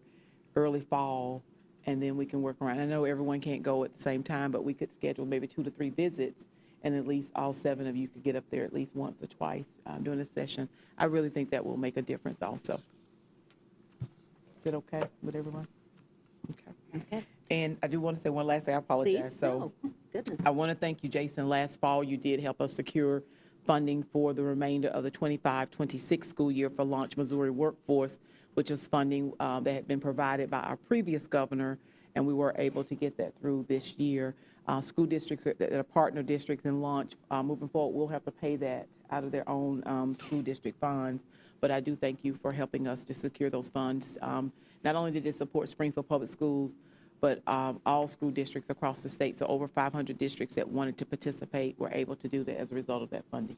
early fall, and then we can work around. I know everyone can't go at the same time, but we could schedule maybe 2 to 3 visits, and at least all 7 of you could get up there at least once or twice during the session. I really think that will make a difference also. Is it okay with everyone? Okay. And I do want to say one last thing. I apologize. Please, So no, goodness. I want to thank you, Jason. Last fall, you did help us secure funding for the remainder of the 25-26 school year for Launch Missouri Workforce, which is funding that had been provided by our previous governor, and we were able to get that through this year. School districts that are partner districts in Launch, moving forward, will have to pay that out of their own school district funds. But I do thank you for helping us to secure those funds. Not only did it support Springfield Public Schools, but all school districts across the state. So over 500 districts that wanted to participate were able to do that as a result of that funding.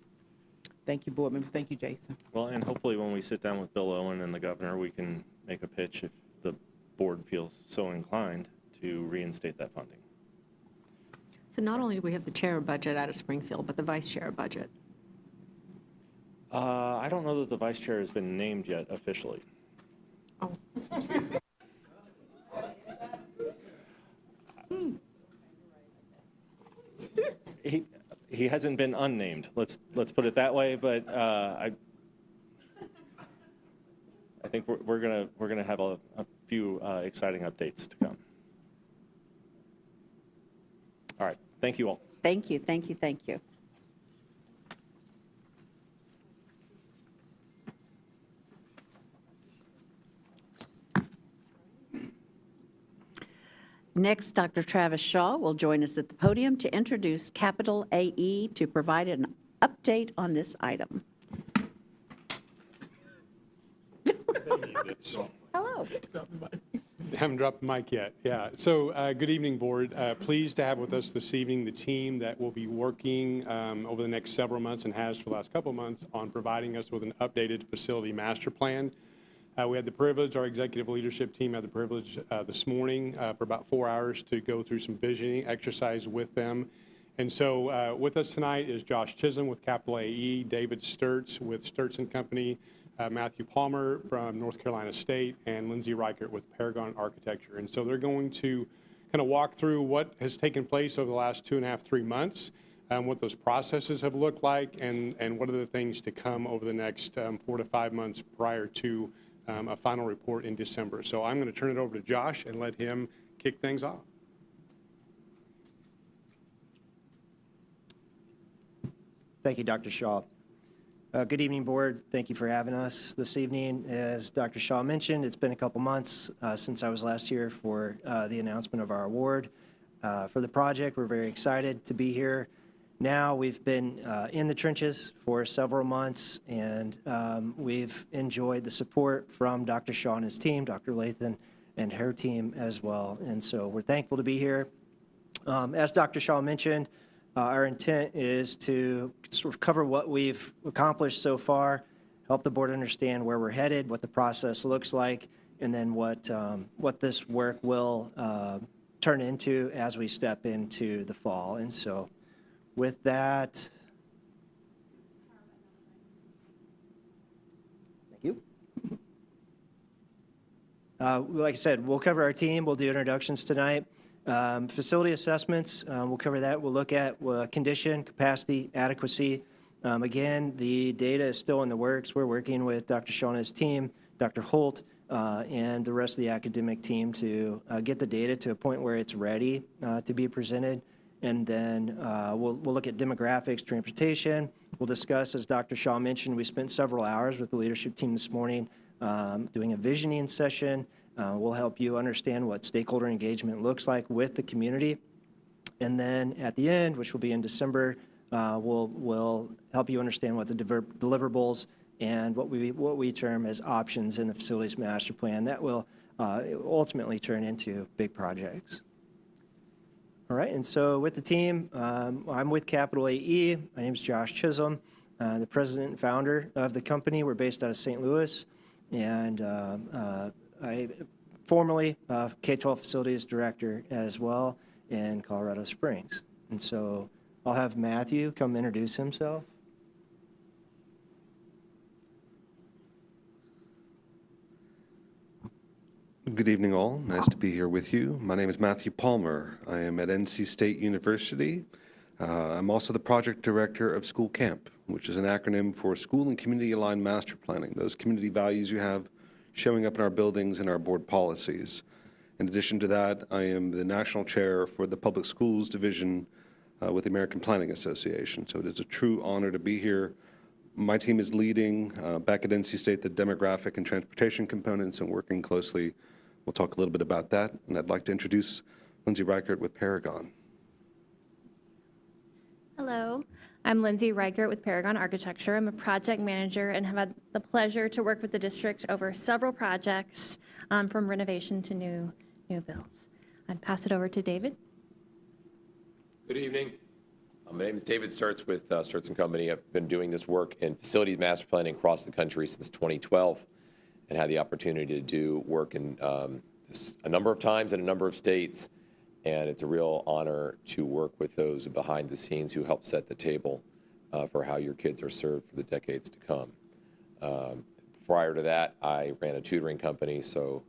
Thank you, board members. Thank you, Jason. Well, and hopefully when we sit down with Bill Owen and the governor, we can make a pitch if the board feels so inclined to reinstate that funding. So not only do we have the chair budget out of Springfield, but the vice chair budget. I don't know that the vice chair has been named yet officially. Oh. He hasn't been unnamed. Let's put it that way. But I think we're gonna have a few exciting updates to come. All right. Thank you all. Thank you, thank you, thank you. Next, Dr. Travis Shaw will join us at the podium to introduce Capital AE to provide an update on this item. Hello. Haven't dropped the mic yet. Yeah. So good evening, board. Pleased to have with us this evening the team that will be working over the next several months and has for the last couple of months on providing us with an updated facility master plan. We had the privilege, our executive leadership team had the privilege this morning for about 4 hours to go through some visioning exercise with them. And so with us tonight is Josh Chisholm with Capital AE, David Sturts with Sturts & Company, Matthew Palmer from North Carolina State, and Lindsay Reichert with Paragon Architecture. And so they're going to kind of walk through what has taken place over the last 2.5, 3 months, what those processes have looked like, and what are the things to come over the next 4 to 5 months prior to a final report in December. So I'm going to turn it over to Josh and let him kick things off. Thank you, Dr. Shaw. Good evening, board. Thank you for having us this evening. As Dr. Shaw mentioned, it's been a couple months since I was last here for the announcement of our award for the project. We're very excited to be here. Now we've been in the trenches for several months, and we've enjoyed the support from Dr. Shaw and his team, Dr. Lathan and her team as well. And so we're thankful to be here. As Dr. Shaw mentioned, our intent is to sort of cover what we've accomplished so far, help the board understand where we're headed, what the process looks like, and then what this work will turn into as we step into the fall. And so with that, thank you. Like I said, we'll cover our team. We'll do introductions tonight. Facility assessments, we'll cover that. We'll look at condition, capacity, adequacy. Again, the data is still in the works. We're working with Dr. Shaw and his team, Dr. Holt, and the rest of the academic team to get the data to a point where it's ready to be presented. And then we'll look at demographics, transportation. We'll discuss, as Dr. Shaw mentioned, we spent several hours with the leadership team this morning doing a visioning session. We'll help you understand what stakeholder engagement looks like with the community. And then at the end, which will be in December, we'll help you understand what the deliverables and what we term as options in the facilities master plan that will ultimately turn into big projects. All right, and so with the team, I'm with Capital AE. My name is Josh Chisholm, the president and founder of the company. We're based out of St. Louis, and I formerly K-12 facilities director as well in Colorado Springs. And so I'll have Matthew come introduce himself. Good evening, all. Nice to be here with you. My name is Matthew Palmer. I am at NC State University. I'm also the project director of School Camp, which is an acronym for School and Community Aligned Master Planning, those community values you have showing up in our buildings and our board policies. In addition to that, I am the national chair for the Public Schools Division with the American Planning Association. So it is a true honor to be here. My team is leading back at NC State the demographic and transportation components and working closely. We'll talk a little bit about that. And I'd like to introduce Lindsay Reichert with Paragon. Hello, I'm Lindsay Reichert with Paragon Architecture. I'm a project manager and have had the pleasure to work with the district over several projects from renovation to new builds. I'd pass it over to David. Good evening. My name is David Sturtz with Sturtz & Company. I've been doing this work in facilities master planning across the country since 2012 and had the opportunity to do work in a number of times in a number of states. And it's a real honor to work with those behind the scenes who help set the table for how your kids are served for the decades to come. Prior to that, I ran a tutoring company, so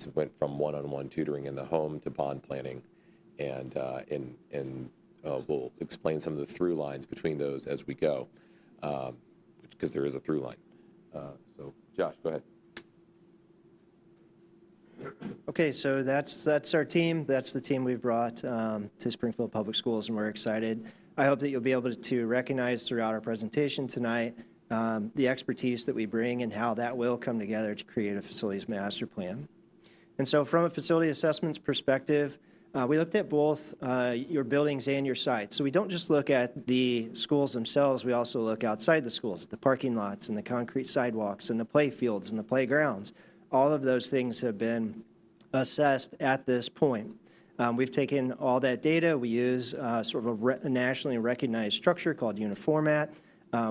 it went from one-on-one tutoring in the home to bond planning. And we'll explain some of the through lines between those as we go, because there is a through line. So Josh, go ahead. Okay, so that's our team. That's the team we've brought to Springfield Public Schools, and we're excited. I hope that you'll be able to recognize throughout our presentation tonight the expertise that we bring and how that will come together to create a facilities master plan. And so from a facility assessments perspective, we looked at both your buildings and your sites. So we don't just look at the schools themselves, we also look outside the schools, the parking lots and the concrete sidewalks and the play fields and the playgrounds. All of those things have been assessed at this point. We've taken all that data. We use sort of a nationally recognized structure called Uniformat.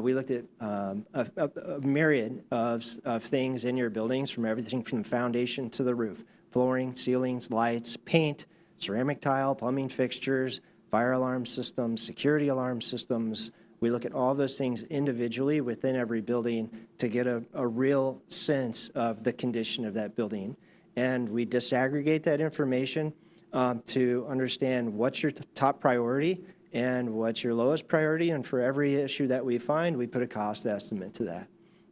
We looked at a myriad of things in your buildings, from everything from the foundation to the roof: flooring, ceilings, lights, paint, ceramic tile, plumbing fixtures, fire alarm systems, security alarm systems. We look at all those things individually within every building to get a real sense of the condition of that building. And we disaggregate that information to understand what's your top priority and what's your lowest priority. And for every issue that we find, we put a cost estimate to that.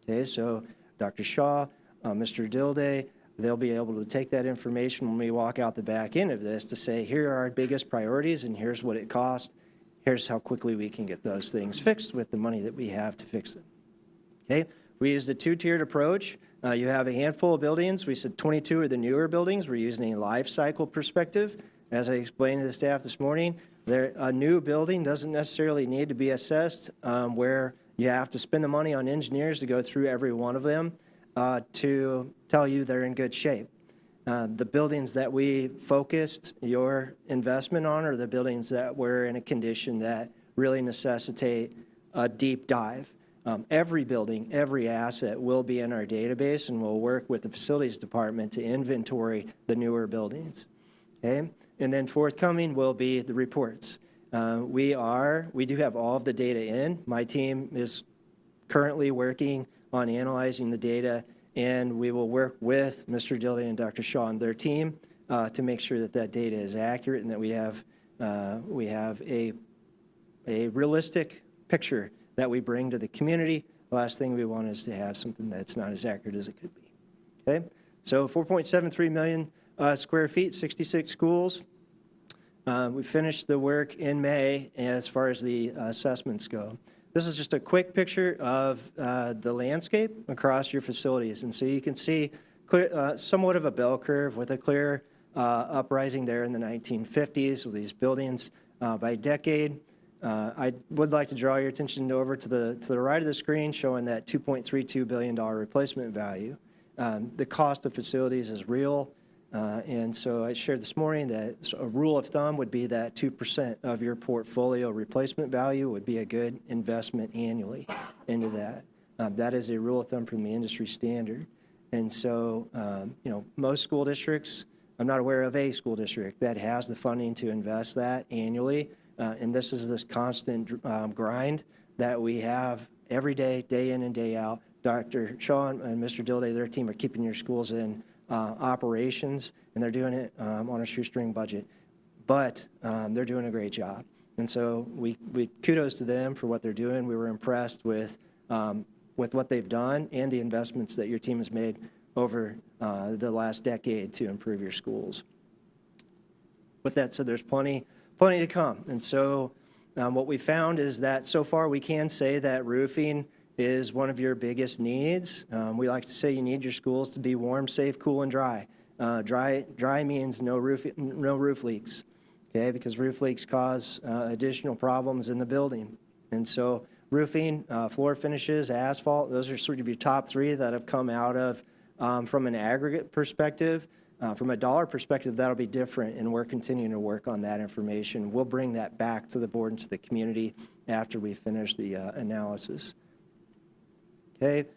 Okay, so Dr. Shaw, Mr. Dilday, they'll be able to take that information when we walk out the back end of this to say, here are our biggest priorities and here's what it costs. Here's how quickly we can get those things fixed with the money that we have to fix them. Okay, we used a two-tiered approach. You have a handful of buildings. We said 22 are the newer buildings. We're using a life cycle perspective. As I explained to the staff this morning, a new building doesn't necessarily need to be assessed where you have to spend the money on engineers to go through every one of them to tell you they're in good shape. The buildings that we focused your investment on are the buildings that were in a condition that really necessitate a deep dive. Every building, every asset will be in our database, and we'll work with the facilities department to inventory the newer buildings. Okay? And then forthcoming will be the reports. We do have all of the data in. My team is currently working on analyzing the data, and we will work with Mr. Dilday and Dr. Shaw and their team to make sure that that data is accurate and that we have a realistic picture that we bring to the community. The last thing we want is to have something that's not as accurate as it could be. Okay? So 4.73 million square feet, 66 schools. We finished the work in May as far as the assessments go. This is just a quick picture of the landscape across your facilities. And so you can see somewhat of a bell curve with a clear uprising there in the 1950s with these buildings by decade. I would like to draw your attention over to the right of the screen showing that $2.32 billion replacement value. The cost of facilities is real. And so I shared this morning that a rule of thumb would be that 2% of your portfolio replacement value would be a good investment annually into that. That is a rule of thumb from the industry standard. And so, most school districts, I'm not aware of a school district that has the funding to invest that annually. And this is this constant grind that we have every day, day in and day out. Dr. Shaw and Mr. Dilday, their team are keeping your schools in operations, and they're doing it on a shoestring budget. But they're doing a great job. And so we kudos to them for what they're doing. We were impressed with what they've done and the investments that your team has made over the last decade to improve your schools. With that said, there's plenty to come. And so what we found is that so far we can say that roofing is one of your biggest needs. We like to say you need your schools to be warm, safe, cool, and dry. Dry means no roof leaks, okay? Because roof leaks cause additional problems in the building. And so roofing, floor finishes, asphalt, those are sort of your top three that have come out of from an aggregate perspective. From a dollar perspective, that'll be different, and we're continuing to work on that information. We'll bring that back to the board and to the community after we finish the analysis. Okay,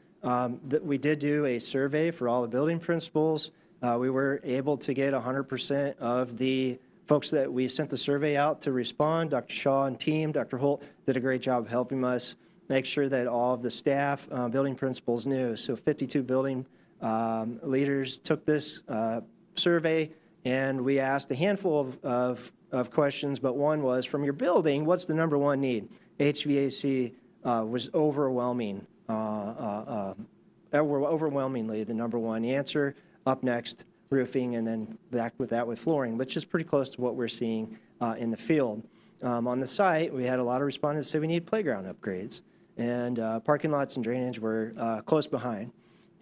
we did do a survey for all the building principals. We were able to get 100% of the folks that we sent the survey out to respond. Dr. Shaw and team, Dr. Holt did a great job helping us make sure that all of the staff, building principals knew. So 52 building leaders took this survey, and we asked a handful of questions, but one was, from your building, what's the number one need? HVAC was overwhelming. Overwhelmingly the number one answer. Up next, roofing, and then back with that with flooring, which is pretty close to what we're seeing in the field. On the site, we had a lot of respondents say we need playground upgrades, and parking lots and drainage were close behind.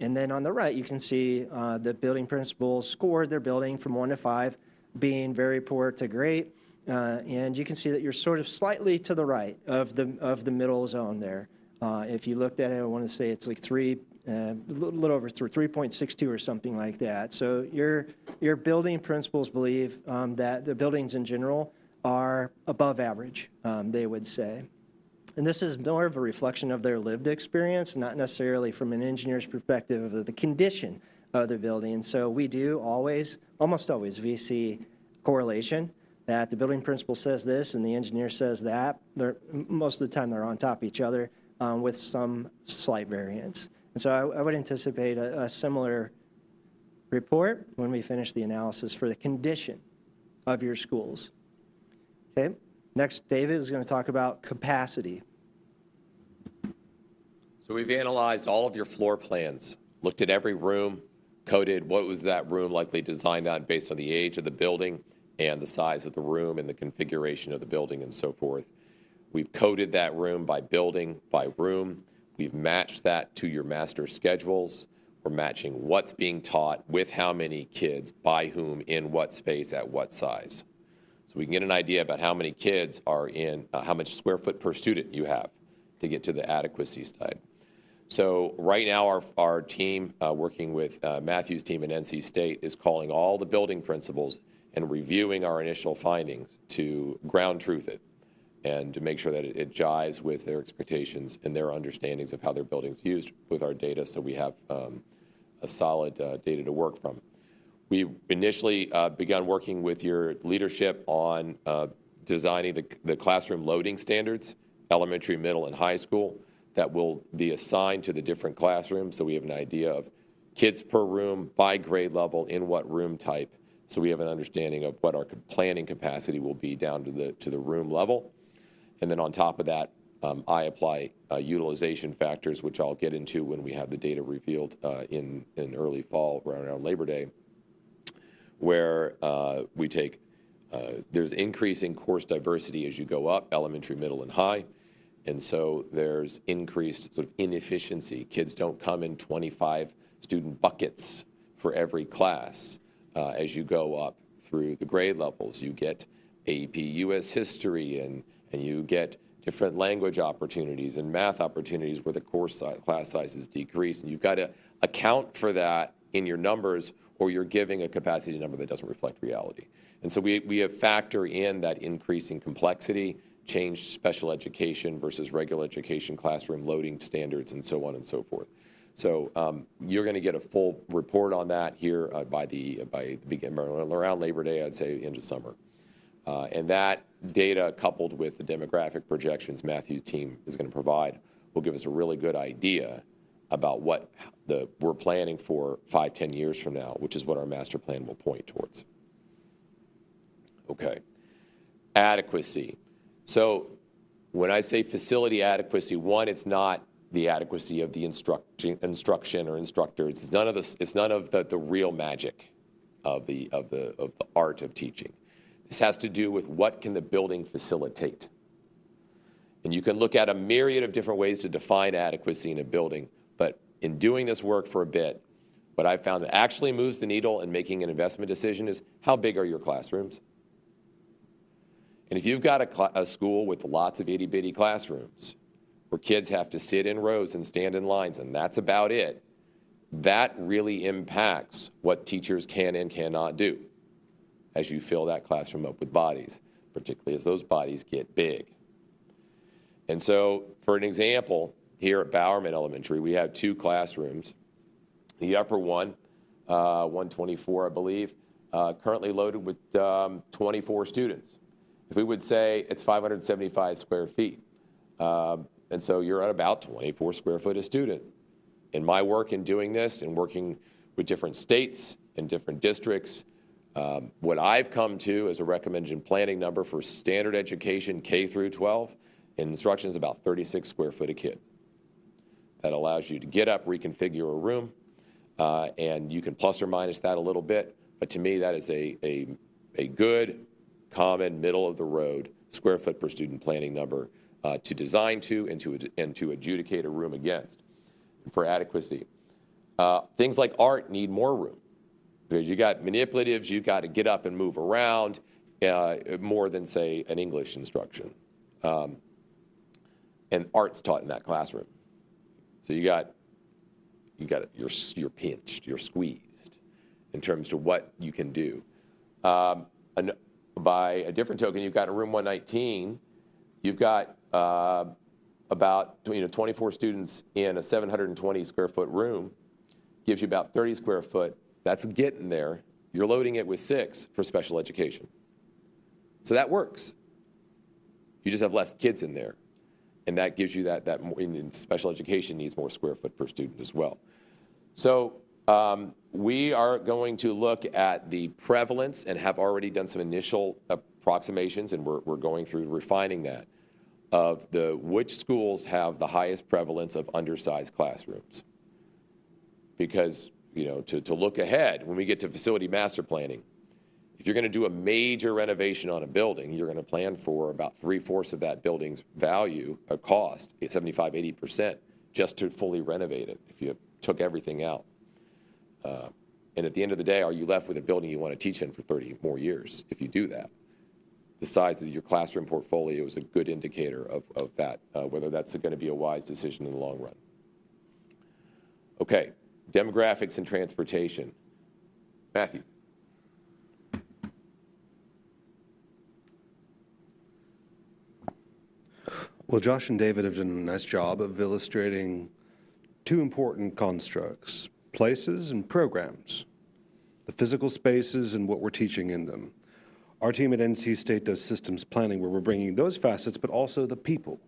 And then on the right, you can see the building principals scored their building from 1 to 5, being very poor to great. And you can see that you're sort of slightly to the right of the middle zone there. If you looked at it, I want to say it's like a little over 3.62 or something like that. So your building principals believe that the buildings in general are above average, they would say. And this is more of a reflection of their lived experience, not necessarily from an engineer's perspective of the condition of the building. So we do almost always, VC correlation, that the building principal says this and the engineer says that. Most of the time they're on top of each other with some slight variance. And so I would anticipate a similar report when we finish the analysis for the condition of your schools. Okay. Next, David is going to talk about capacity. So we've analyzed all of your floor plans, looked at every room, coded what was that room likely designed on based on the age of the building and the size of the room and the configuration of the building and so forth. We've coded that room by building, by room. We've matched that to your master schedules. We're matching what's being taught with how many kids, by whom, in what space, at what size. So we can get an idea about how many kids are in, how much square foot per student you have to get to the adequacy side. So right now our team, working with Matthew's team at NC State, is calling all the building principals and reviewing our initial findings to ground truth it and to make sure that it jives with their expectations and their understandings of how their building's used with our data, so we have a solid data to work from. We initially begun working with your leadership on designing the classroom loading standards, elementary, middle, and high school, that will be assigned to the different classrooms, so we have an idea of kids per room, by grade level, in what room type, so we have an understanding of what our planning capacity will be down to the room level. And then on top of that, I apply utilization factors, which I'll get into when we have the data revealed in early fall, around Labor Day, where we take, there's increasing course diversity as you go up, elementary, middle, and high. And so there's increased sort of inefficiency. Kids don't come in 25 student buckets for every class. As you go up through the grade levels, you get AP US history, and you get different language opportunities and math opportunities where the class sizes decrease. And you've got to account for that in your numbers, or you're giving a capacity number that doesn't reflect reality. And so we have factor in that increasing complexity, change special education versus regular education classroom loading standards, and so on and so forth. So you're going to get a full report on that here by the beginning, around Labor Day, I'd say end of summer. And that data, coupled with the demographic projections Matthew's team is going to provide, will give us a really good idea about what we're planning for 5-10 years from now, which is what our master plan will point towards. Okay. Adequacy. So when I say facility adequacy, one, it's not the adequacy of the instruction or instructors. It's none of the real magic of the art of teaching. This has to do with what can the building facilitate. And you can look at a myriad of different ways to define adequacy in a building, but in doing this work for a bit, what I found that actually moves the needle in making an investment decision is how big are your classrooms? And if you've got a school with lots of itty-bitty classrooms where kids have to sit in rows and stand in lines, and that's about it, that really impacts what teachers can and cannot do as you fill that classroom up with bodies, particularly as those bodies get big. And so, for an example, here at Bowerman Elementary, we have 2 classrooms. The upper one, 124, I believe, currently loaded with 24 students. If we would say it's 575 square feet, and so you're at about 24 square foot a student. In my work in doing this and working with different states and different districts, what I've come to as a recommended planning number for standard education K through 12 instruction is about 36 square foot a kid. That allows you to get up, reconfigure a room, and you can plus or minus that a little bit. But to me, that is a good, common, middle of the road square foot per student planning number to design to and to adjudicate a room against for adequacy. Things like art need more room because you got manipulatives, you got to get up and move around more than, say, an English instruction. And art's taught in that classroom. So you're pinched, you're squeezed in terms of what you can do. By a different token, you've got a room 119, you've got about 24 students in a 720 square foot room, gives you about 30 square foot. That's getting there. You're loading it with 6 for special education. So that works. You just have less kids in there. And that gives you that more, in special education needs more square foot per student as well. So we are going to look at the prevalence and have already done some initial approximations, and we're going through refining that, of which schools have the highest prevalence of undersized classrooms. Because, to look ahead, when we get to facility master planning, if you're going to do a major renovation on a building, you're going to plan for about 3/4 of that building's value, or cost, 75–80%, just to fully renovate it if you took everything out. And at the end of the day, are you left with a building you want to teach in for 30 more years if you do that? The size of your classroom portfolio is a good indicator of that, whether that's going to be a wise decision in the long run. Okay, demographics and transportation. Matthew. Well, Josh and David have done a nice job of illustrating 2 important constructs, places and programs. the physical spaces and what we're teaching in them. Our team at NC State does systems planning where we're bringing those facets, but also the people,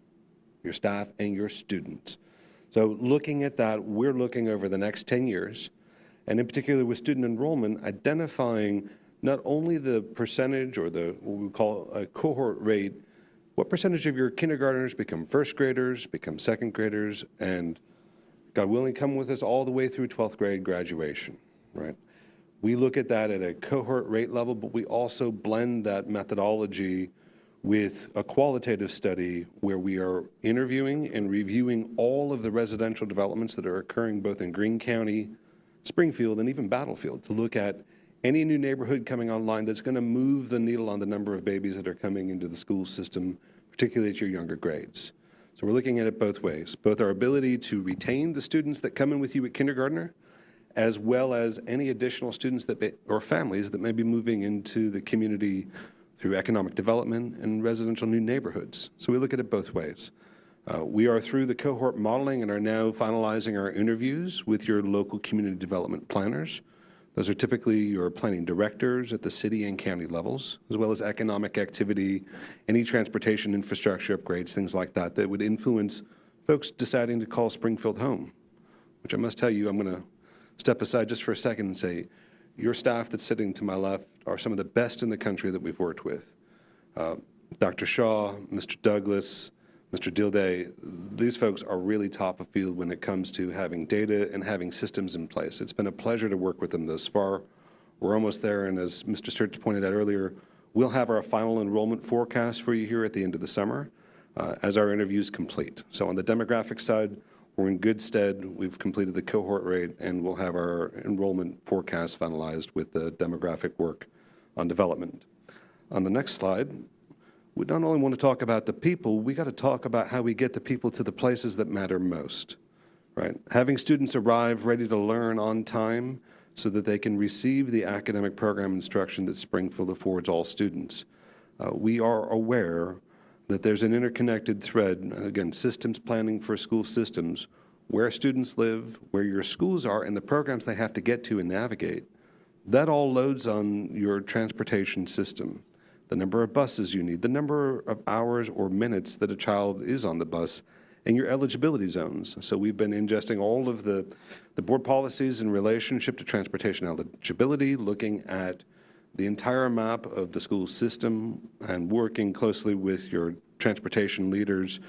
your staff and your students. So looking at that, we're looking over the next 10 years, and in particular with student enrollment, identifying not only the percentage or the what we call a cohort rate, what percentage of your kindergartners become first graders, become second graders, and God willing, come with us all the way through 12th grade graduation, right? We look at that at a cohort rate level, but we also blend that methodology with a qualitative study where we are interviewing and reviewing all of the residential developments that are occurring both in Greene County, Springfield, and even Battlefield to look at any new neighborhood coming online that's going to move the needle on the number of babies that are coming into the school system, particularly at your younger grades. So we're looking at it both ways, both our ability to retain the students that come in with you at kindergartner, as well as any additional students or families that may be moving into the community through economic development and residential new neighborhoods. So we look at it both ways. We are through the cohort modeling and are now finalizing our interviews with your local community development planners. Those are typically your planning directors at the city and county levels, as well as economic activity, any transportation infrastructure upgrades, things like that, that would influence folks deciding to call Springfield home, which I must tell you, I'm going to step aside just for a second and say, your staff that's sitting to my left are some of the best in the country that we've worked with. Dr. Shaw, Mr. Douglas, Mr. Dilday, these folks are really top of field when it comes to having data and having systems in place. It's been a pleasure to work with them thus far. We're almost there, and as Mr. Sturts pointed out earlier, we'll have our final enrollment forecast for you here at the end of the summer as our interviews complete. So on the demographic side, we're in good stead. We've completed the cohort rate, and we'll have our enrollment forecast finalized with the demographic work on development. On the next slide, we not only want to talk about the people, we got to talk about how we get the people to the places that matter most, right? Having students arrive ready to learn on time so that they can receive the academic program instruction that Springfield affords all students. We are aware that there's an interconnected thread, again, systems planning for school systems, where students live, where your schools are, and the programs they have to get to and navigate. That all loads on your transportation system. The number of buses you need, the number of hours or minutes that a child is on the bus, and your eligibility zones. So we've been ingesting all of the board policies in relationship to transportation eligibility, looking at the entire map of the school system and working closely with your transportation leaders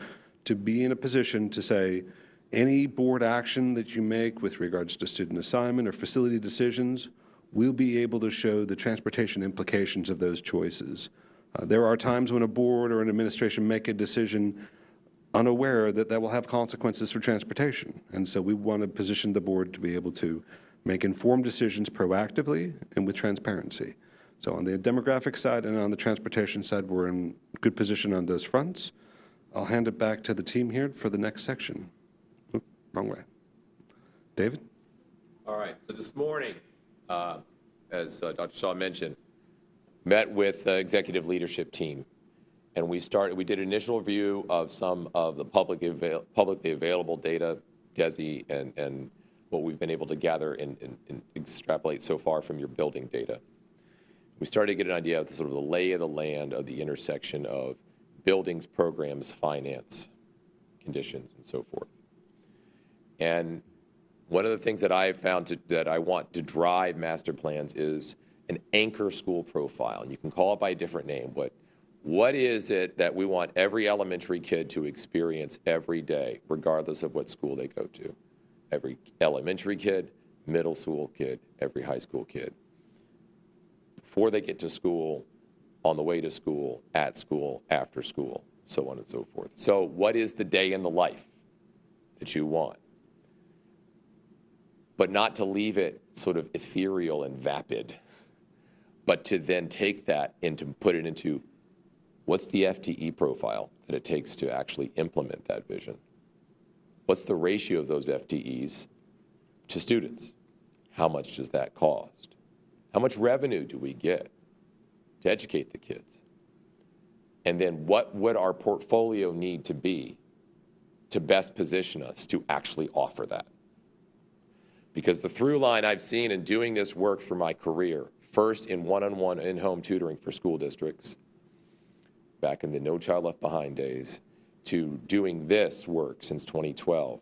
to be in a position to say any board action that you make with regards to student assignment or facility decisions, we'll be able to show the transportation implications of those choices. There are times when a board or an administration make a decision unaware that that will have consequences for transportation. And so we want to position the board to be able to make informed decisions proactively and with transparency. So on the demographic side and on the transportation side, we're in good position on those fronts. I'll hand it back to the team here for the next section. Oop, wrong way. David? All right, so this morning, as Dr. Shaw mentioned, met with the executive leadership team, and we did an initial review of some of the publicly available data, DESI, and what we've been able to gather and extrapolate so far from your building data. We started to get an idea of sort of the lay of the land of the intersection of buildings, programs, finance, conditions, and so forth. And one of the things that I found that I want to drive master plans is an anchor school profile. And you can call it by a different name, but what is it that we want every elementary kid to experience every day, regardless of what school they go to? Every elementary kid, middle school kid, every high school kid. Before they get to school, on the way to school, at school, after school, so on and so forth. So what is the day in the life that you want? But not to leave it sort of ethereal and vapid, but to then take that and to put it into what's the FTE profile that it takes to actually implement that vision? What's the ratio of those FTEs to students? How much does that cost? How much revenue do we get to educate the kids? And then what would our portfolio need to be to best position us to actually offer that? Because the through line I've seen in doing this work for my career, first in one-on-one in-home tutoring for school districts, back in the No Child Left Behind days, to doing this work since 2012,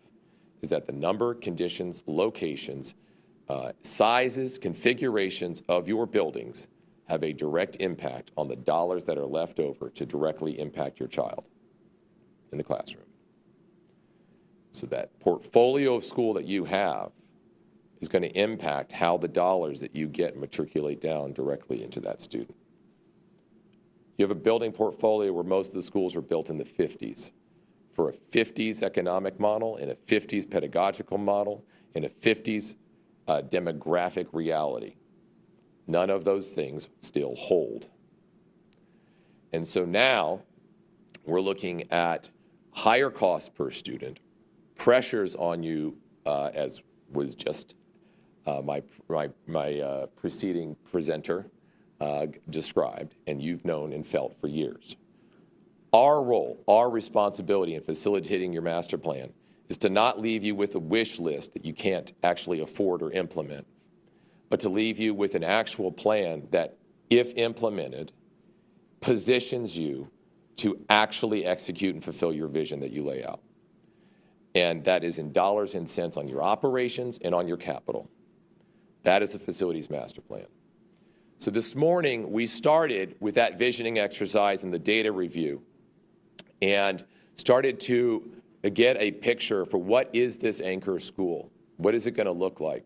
is that the number, conditions, locations, sizes, configurations of your buildings have a direct impact on the dollars that are left over to directly impact your child in the classroom. So that portfolio of school that you have is going to impact how the dollars that you get matriculate down directly into that student. You have a building portfolio where most of the schools are built in the 50s. For a 50s economic model, and a 50s pedagogical model, and a 50s demographic reality. None of those things still hold. And so now we're looking at higher costs per student, pressures on you, as was just my preceding presenter described, and you've known and felt for years. Our role, our responsibility in facilitating your master plan is to not leave you with a wish list that you can't actually afford or implement, but to leave you with an actual plan that, if implemented, positions you to actually execute and fulfill your vision that you lay out. And that is in dollars and cents on your operations and on your capital. That is a facilities master plan. So this morning, we started with that visioning exercise and the data review and started to get a picture for what is this anchor school? What is it going to look like?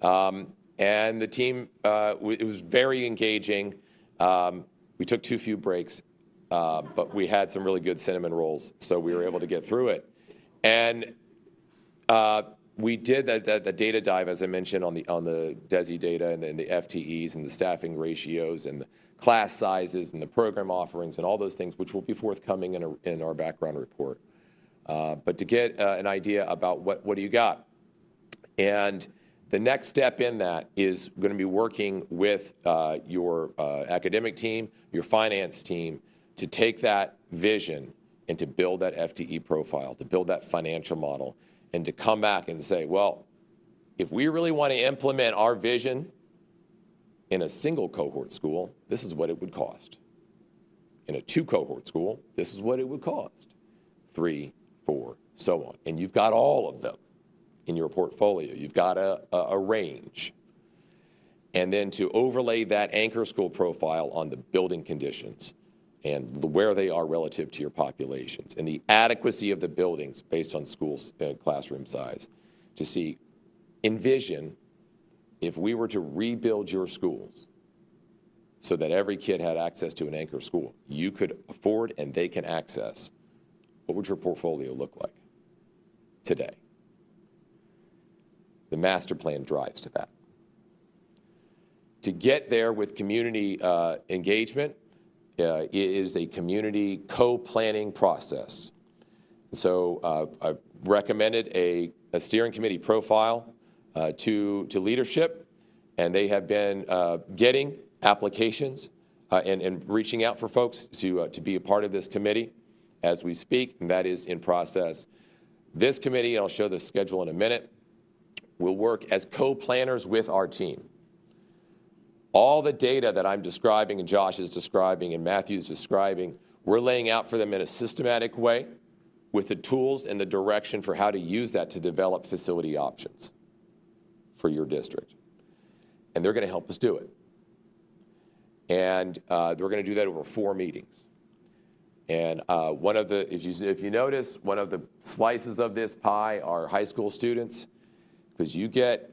And the team, it was very engaging. We took too few breaks, but we had some really good cinnamon rolls, so we were able to get through it. And we did the data dive, as I mentioned, on the DESI data and the FTEs and the staffing ratios and the class sizes and the program offerings and all those things, which will be forthcoming in our background report. But to get an idea about what do you got. And the next step in that is going to be working with your academic team, your finance team, to take that vision and to build that FTE profile, to build that financial model, and to come back and say, well, if we really want to implement our vision in a single cohort school, this is what it would cost. In a 2-cohort school, this is what it would cost. 3, 4, so on. And you've got all of them in your portfolio. You've got a range. And then to overlay that anchor school profile on the building conditions and where they are relative to your populations and the adequacy of the buildings based on schools' classroom size, to see, envision if we were to rebuild your schools so that every kid had access to an anchor school you could afford and they can access, what would your portfolio look like today? The master plan drives to that. To get there with community engagement, it is a community co-planning process. So I've recommended a steering committee profile to leadership, and they have been getting applications and reaching out for folks to be a part of this committee as we speak, and that is in process. This committee, and I'll show the schedule in a minute, will work as co-planners with our team. All the data that I'm describing and Josh is describing and Matthew's describing, we're laying out for them in a systematic way with the tools and the direction for how to use that to develop facility options for your district. And they're going to help us do it. And we're going to do that over 4 meetings. And one of the, if you notice, one of the slices of this pie are high school students, because you get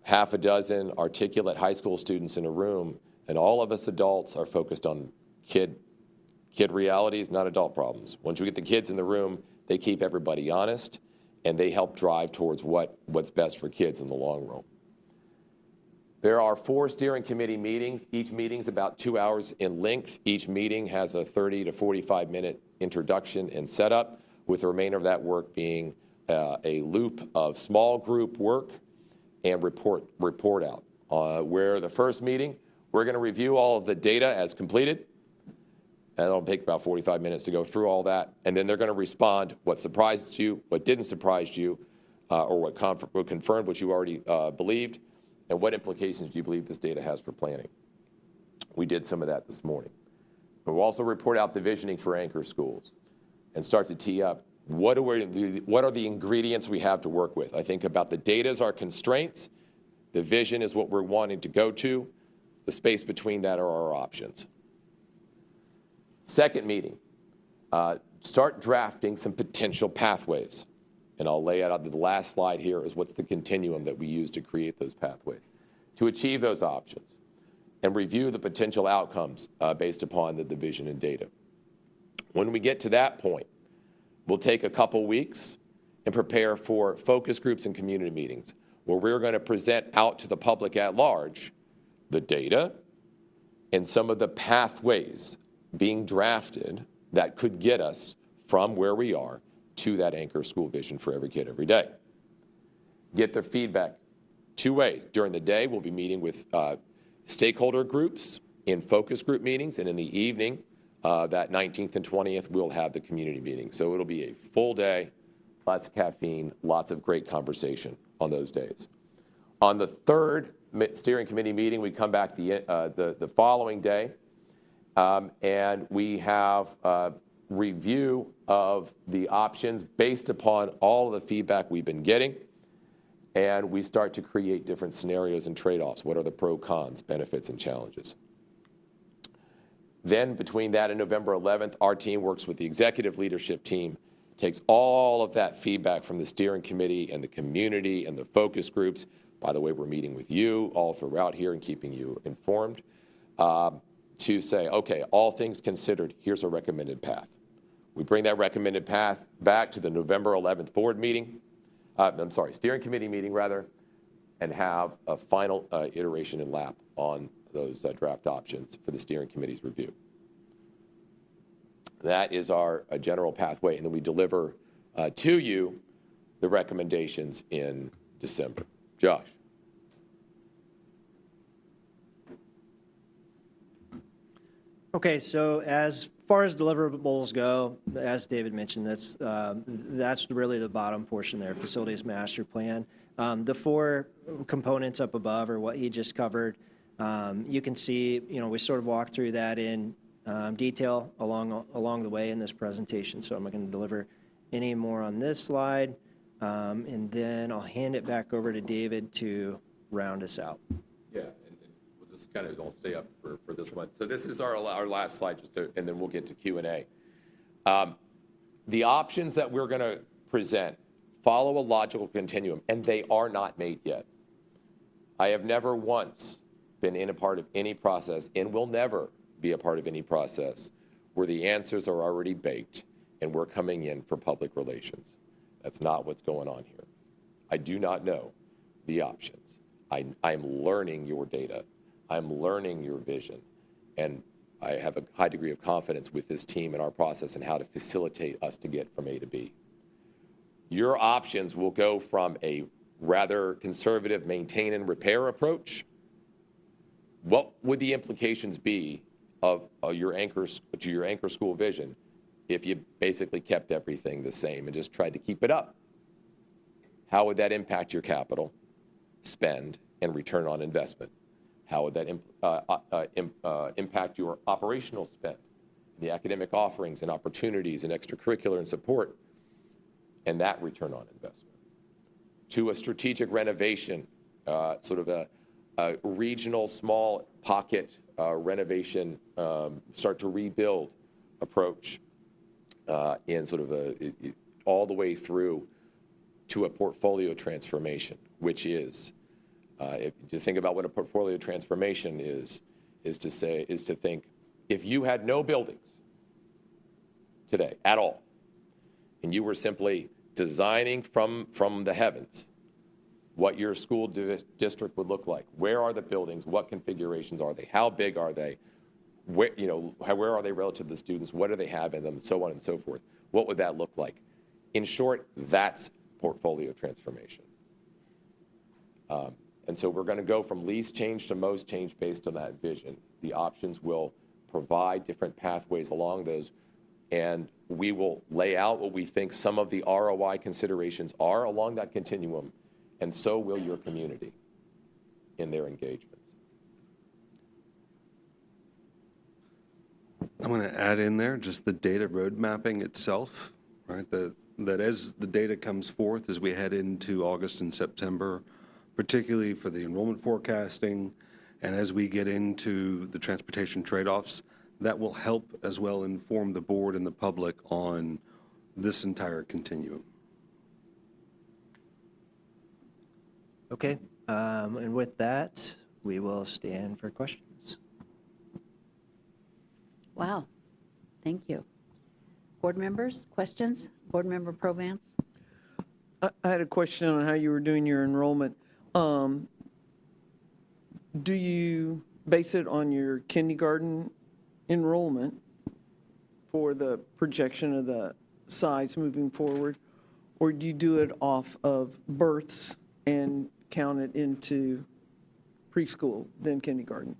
half a dozen articulate high school students in a room, and all of us adults are focused on kid realities, not adult problems. Once you get the kids in the room, they keep everybody honest, and they help drive towards what's best for kids in the long run. There are 4 steering committee meetings. Each meeting's about 2 hours in length. Each meeting has a 30 to 45-minute introduction and setup, with the remainder of that work being a loop of small group work and report out. Where the first meeting, we're going to review all of the data as completed. And it'll take about 45 minutes to go through all that. And then they're going to respond what surprised you, what didn't surprise you, or what confirmed what you already believed, and what implications do you believe this data has for planning? We did some of that this morning. We'll also report out the visioning for anchor schools and start to tee up what are the ingredients we have to work with. I think about the data as our constraints, the vision is what we're wanting to go to, the space between that are our options. Second meeting, start drafting some potential pathways. And I'll lay out the last slide here is what's the continuum that we use to create those pathways, to achieve those options, and review the potential outcomes based upon the vision and data. When we get to that point, we'll take a couple weeks and prepare for focus groups and community meetings where we're going to present out to the public at large the data and some of the pathways being drafted that could get us from where we are to that anchor school vision for every kid every day. Get their feedback two ways. During the day, we'll be meeting with stakeholder groups in focus group meetings, and in the evening, that 19th and 20th, we'll have the community meeting. So it'll be a full day, lots of caffeine, lots of great conversation on those days. On the third steering committee meeting, we come back the following day, and we have review of the options based upon all of the feedback we've been getting, and we start to create different scenarios and trade-offs. What are the pro, cons, benefits, and challenges? Then between that and November 11th, our team works with the executive leadership team, takes all of that feedback from the steering committee and the community and the focus groups. By the way, we're meeting with you all throughout here and keeping you informed to say, okay, all things considered, here's a recommended path. We bring that recommended path back to the November 11th board meeting, steering committee meeting rather, and have a final iteration and lap on those draft options for the steering committee's review. That is our general pathway, and then we deliver to you the recommendations in December. Josh. Okay, so as far as deliverables go, as David mentioned, that's really the bottom portion there, facilities master plan. The four components up above are what he just covered. You can see, we sort of walked through that in detail along the way in this presentation, so I'm not going to deliver any more on this slide. And then I'll hand it back over to David to round us out. Yeah, and we'll just kind of all stay up for this one. So this is our last slide, and then we'll get to Q&A. The options that we're going to present follow a logical continuum, and they are not made yet. I have never once been in a part of any process, and will never be a part of any process, where the answers are already baked and we're coming in for public relations. That's not what's going on here. I do not know the options. I'm learning your data. I'm learning your vision. And I have a high degree of confidence with this team and our process and how to facilitate us to get from A to B. Your options will go from a rather conservative maintain and repair approach. What would the implications be of your anchor school vision if you basically kept everything the same and just tried to keep it up? How would that impact your capital, spend, and return on investment? How would that impact your operational spend, the academic offerings and opportunities and extracurricular and support, and that return on investment? To a strategic renovation, sort of a regional small pocket renovation, start to rebuild approach in sort of all the way through to a portfolio transformation, which is, if you think about what a portfolio transformation is to think, if you had no buildings today at all, and you were simply designing from the heavens what your school district would look like. Where are the buildings? What configurations are they? How big are they? Where are they relative to the students? What do they have in them? So on and so forth. What would that look like? In short, that's portfolio transformation. And so we're going to go from least change to most change based on that vision. The options will provide different pathways along those And we will lay out what we think some of the ROI considerations are along that continuum, and so will your community in their engagements. I'm going to add in there just the data road mapping itself, right? That as the data comes forth as we head into August and September, particularly for the enrollment forecasting, and as we get into the transportation trade-offs, that will help as well inform the board and the public on this entire continuum. Okay, and with that, we will stand for questions. Wow, thank you. Board members, questions? Board Member Provance? I had a question on how you were doing your enrollment. Do you base it on your kindergarten enrollment for the projection of the size moving forward? Or do you do it off of births and count it into preschool, then kindergarten?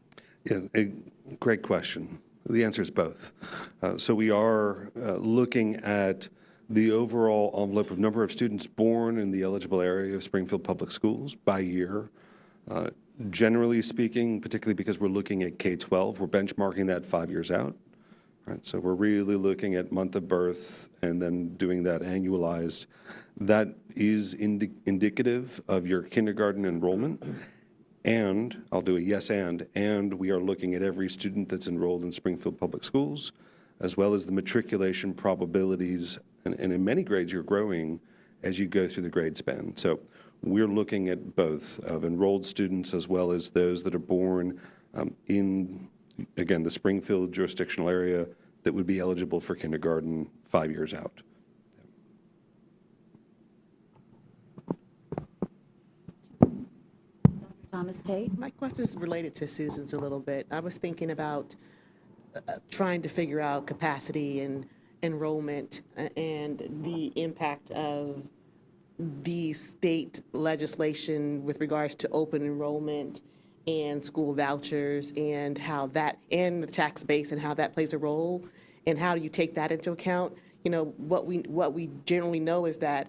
Yeah, great question. The answer is both. So we are looking at the overall envelope of number of students born in the eligible area of Springfield Public Schools by year. Generally speaking, particularly because we're looking at K-12, we're benchmarking that 5 years out. Right? So we're really looking at month of birth and then doing that annualized. That is indicative of your kindergarten enrollment. And I'll do a yes and we are looking at every student that's enrolled in Springfield Public Schools, as well as the matriculation probabilities. And in many grades, you're growing as you go through the grade span. So we're looking at both of enrolled students as well as those that are born in, again, the Springfield jurisdictional area that would be eligible for kindergarten 5 years out. Thomas Tate? My question is related to Susan's a little bit. I was thinking about trying to figure out capacity and enrollment and the impact of the state legislation with regards to open enrollment and school vouchers and how that, and the tax base and how that plays a role, and how do you take that into account? You know, what we generally know is that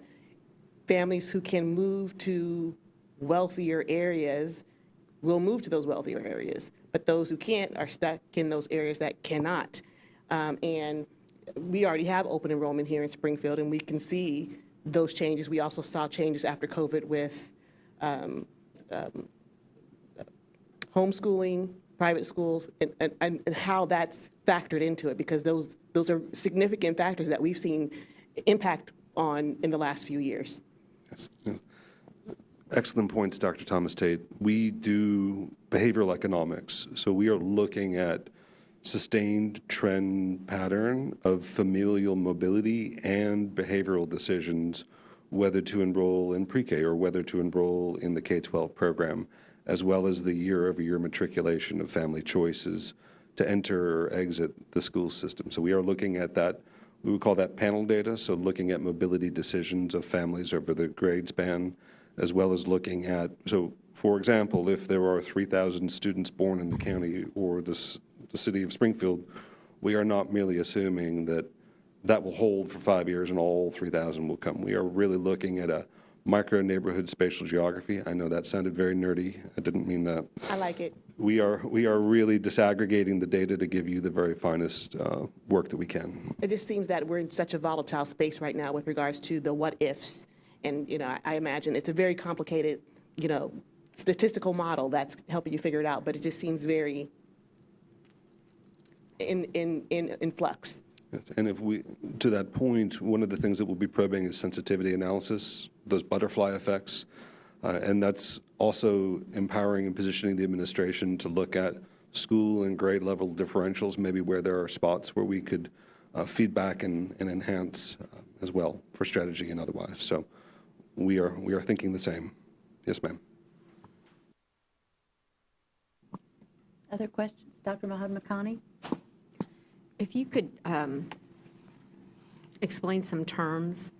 families who can move to wealthier areas will move to those wealthier areas, but those who can't are stuck in those areas that cannot. And we already have open enrollment here in Springfield, and we can see those changes. We also saw changes after COVID with homeschooling, private schools, and how that's factored into it, because those are significant factors that we've seen impact on in the last few years. Yes. Excellent points, Dr. Thomas Tate. We do behavioral economics, so we are looking at sustained trend pattern of familial mobility and behavioral decisions, whether to enroll in pre-K or whether to enroll in the K-12 program, as well as the year-over-year matriculation of family choices to enter or exit the school system. So we are looking at that. We would call that panel data, so looking at mobility decisions of families over the grade span, as well as looking at, so for example, if there are 3,000 students born in the county or the city of Springfield, we are not merely assuming that that will hold for 5 years and all 3,000 will come. We are really looking at a micro neighborhood spatial geography. I know that sounded very nerdy. I didn't mean that. I like it. We are really disaggregating the data to give you the very finest work that we can. It just seems that we're in such a volatile space right now with regards to the what ifs. And, you know, I imagine it's a very complicated, you know, statistical model that's helping you figure it out, but it just seems very in flux. Yes, and if we, to that point, one of the things that we'll be probing is sensitivity analysis, those butterfly effects, and that's also empowering and positioning the administration to look at school and grade level differentials, maybe where there are spots where we could feedback and enhance as well for strategy and otherwise. So we are thinking the same. Yes, ma'am. Other questions? Dr. Makhani? If you could explain some terms,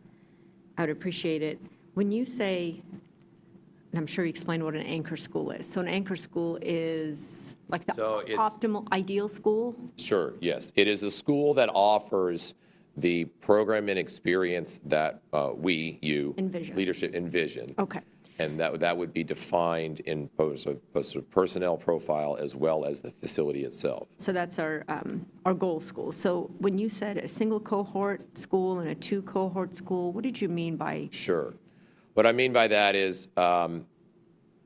I would appreciate it. When you say, and I'm sure you explained what an anchor school is. So an anchor school is like the So it's- optimal, ideal school? Sure, yes. It is a school that offers the program and experience that you, Envision. leadership, envision. Okay. And that would be defined in both of personnel profile as well as the facility itself. So that's our goal school. So when you said a single cohort school and a 2 cohort school, what did you mean by? Sure. What I mean by that is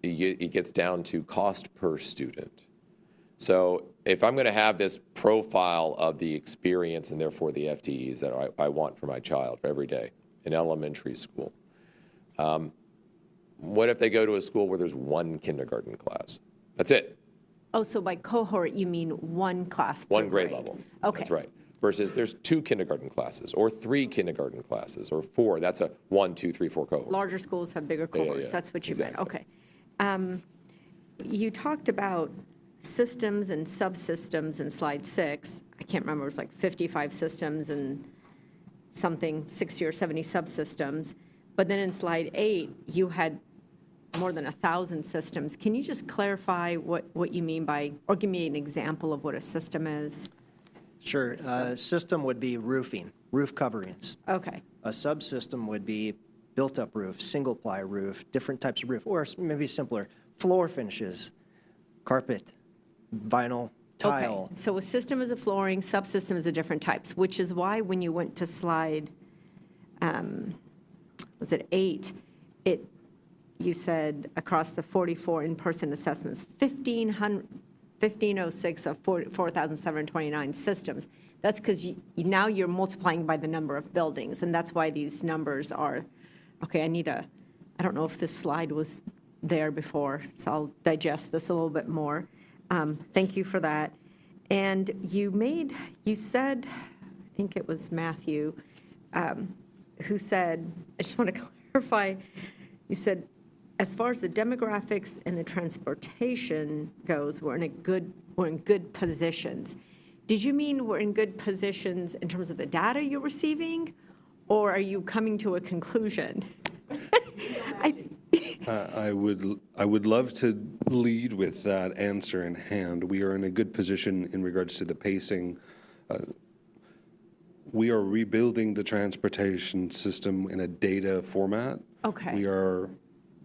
it gets down to cost per student. So if I'm going to have this profile of the experience and therefore the FTEs that I want for my child every day in elementary school, what if they go to a school where there's 1 kindergarten class? That's it. Oh, so by cohort, you mean 1 class per 1 grade level. Okay. That's right. Versus there's 2 kindergarten classes or 3 kindergarten classes or 4. That's a 1, 2, 3, 4 cohorts. Larger schools have bigger cohorts. yeah. That's what you Exactly. meant. Okay. You talked about systems and subsystems in slide 6. I can't remember, it was like 55 systems and something, 60 or 70 subsystems. But then in slide 8, you had more than 1,000 systems. Can you just clarify what you mean by, or give me an example of what a system is? Sure. System would be roofing, roof coverings. Okay. A subsystem would be built-up roof, single-ply roof, different types of roof, or maybe simpler, floor finishes, carpet, vinyl, tile. Okay. So a system is a flooring, subsystem is a different types, which is why when you went to slide, was it 8, you said across the 44 in-person assessments, 1,506 of 4,729 systems. That's because now you're multiplying by the number of buildings, and that's why these numbers are, okay, I don't know if this slide was there before, so I'll digest this a little bit more. Thank you for that. And you said, I think it was Matthew, who said, I just want to clarify, you said, as far as the demographics and the transportation goes, we're in good positions. Did you mean we're in good positions in terms of the data you're receiving, or are you coming to a conclusion? I would love to lead with that answer in hand. We are in a good position in regards to the pacing. We are rebuilding the transportation system in a data format. Okay. We are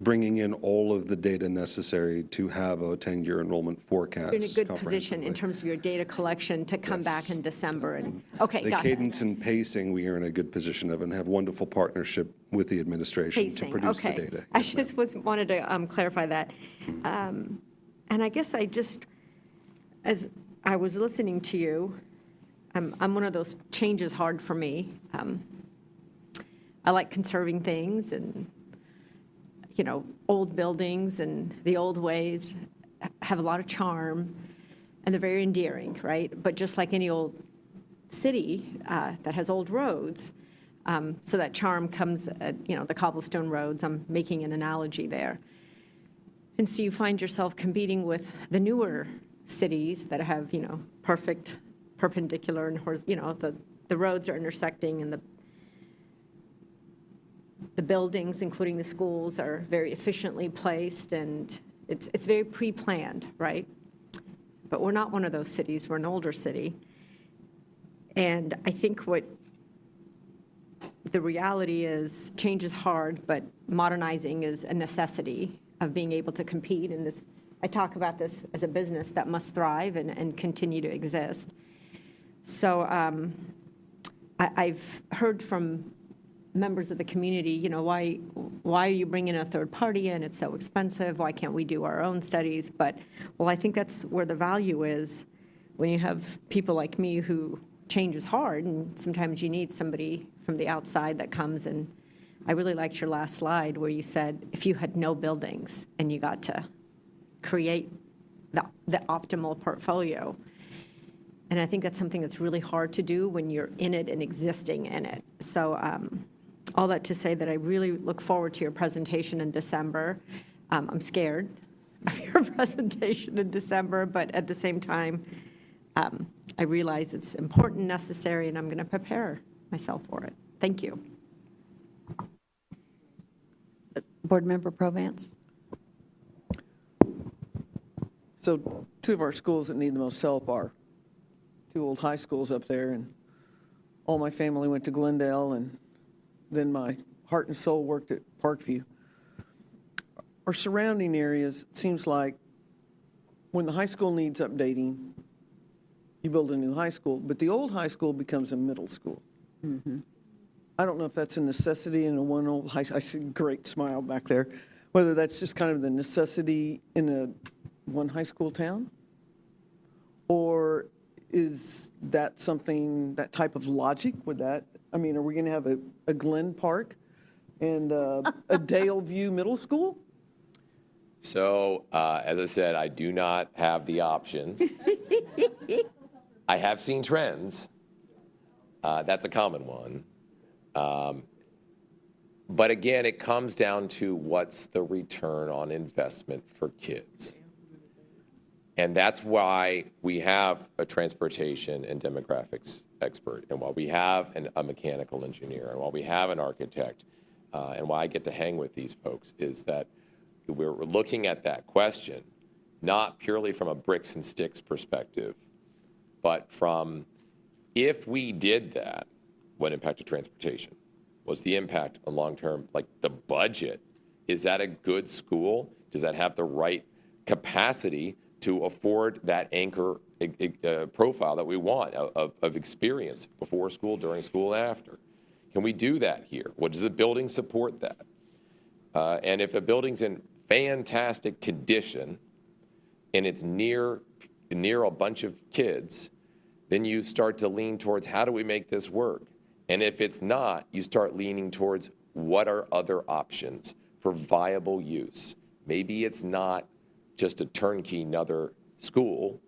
bringing in all of the data necessary to have a 10-year enrollment forecast. You're in a good position in terms of your data collection to come back in December. And okay, The got it. cadence and pacing, we are in a good position of and have wonderful partnership with the administration to Pacing, produce the okay. data. I Yes, ma'am. just wanted to clarify that. And I guess as I was listening to you, I'm one of those, change is hard for me. I like conserving things and, old buildings and the old ways have a lot of charm and they're very endearing, right? But just like any old city that has old roads, so that charm comes at, the cobblestone roads. I'm making an analogy there. And so you find yourself competing with the newer cities that have, perfect perpendicular and the roads are intersecting and the buildings, including the schools, are very efficiently placed and it's very pre-planned, right? But we're not one of those cities. We're an older city. And I think what the reality is, change is hard, but modernizing is a necessity of being able to compete. And I talk about this as a business that must thrive and continue to exist. So I've heard from members of the community, why are you bringing a third party in? It's so expensive. Why can't we do our own studies? But, I think that's where the value is when you have people like me who change is hard, and sometimes you need somebody from the outside that comes. And I really liked your last slide where you said if you had no buildings and you got to create the optimal portfolio. And I think that's something that's really hard to do when you're in it and existing in it. So all that to say that I really look forward to your presentation in December. I'm scared of your presentation in December, but at the same time, I realize it's important, necessary, and I'm going to prepare myself for it. Thank you. Board Member Provance? So 2 of our schools that need the most help are 2 old high schools up there, and all my family went to Glendale, and then my heart and soul worked at Parkview. Our surrounding areas, it seems like when the high school needs updating, you build a new high school, but the old high school becomes a middle school. I don't know if that's a necessity in a one old high, I see a great smile back there, whether that's just kind of the necessity in a one high school town? Or is that something, that type of logic, would that, I mean, are we going to have a Glen Park and a Dale View Middle School? So, as I said, I do not have the options. I have seen trends. That's a common one. But again, it comes down to what's the return on investment for kids. And that's why we have a transportation and demographics expert, and why we have a mechanical engineer, and why we have an architect, and why I get to hang with these folks, is that we're looking at that question, not purely from a bricks and sticks perspective, but from, if we did that, what impacted transportation? Was the impact on long-term, like the budget? Is that a good school? Does that have the right capacity to afford that anchor profile that we want of experience before school, during school, and after? Can we do that here? What does the building support that? And if a building's in fantastic condition and it's near a bunch of kids, then you start to lean towards, how do we make this work? And if it's not, you start leaning towards, what are other options for viable use? Maybe it's not just a turnkey another school.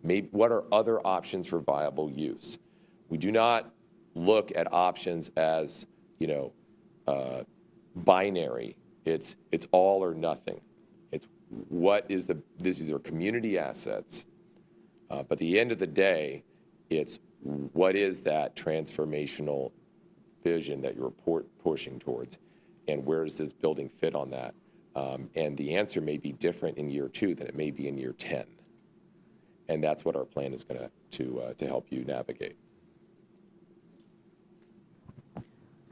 Maybe, what are other options for viable use? We do not look at options as, binary. It's all or nothing. It's these are community assets. But at the end of the day, it's what is that transformational vision that you're pushing towards, and where does this building fit on that? And the answer may be different in year 2 than it may be in year 10. And that's what our plan is going to help you navigate.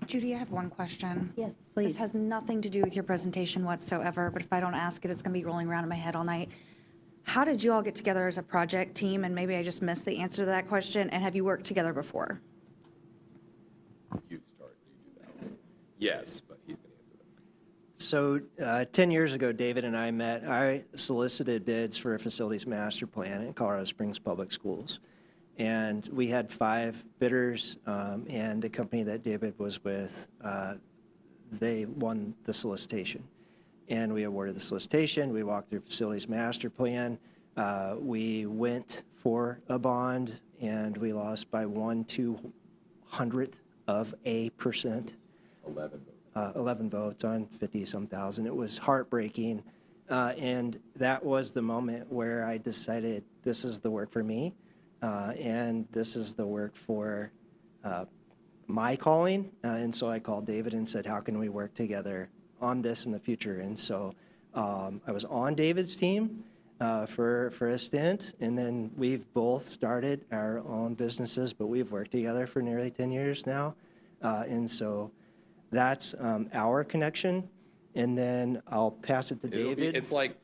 Judy, I have one question. Yes, please. This has nothing to do with your presentation whatsoever, but if I don't ask it, it's going to be rolling around in my head all night. How did you all get together as a project team? And maybe I just missed the answer to that question. And have you worked together before? You start, you do that one. Yes, but he's going to answer that. So 10 years ago, David and I met. I solicited bids for a facilities master plan in Colorado Springs Public Schools. And we had 5 bidders, and the company that David was with, they won the solicitation. And we awarded the solicitation. We walked through facilities master plan. We went for a bond, and we lost by 1/200th of a percent. 11 votes. 11 votes on 50-some thousand. It was heartbreaking. And that was the moment where I decided this is the work for me, and this is the work for my calling. And so I called David and said, how can we work together on this in the future? And so I was on David's team for a stint, and then we've both started our own businesses, but we've worked together for nearly 10 years now. And so that's our connection. And then I'll pass it to David. It's like,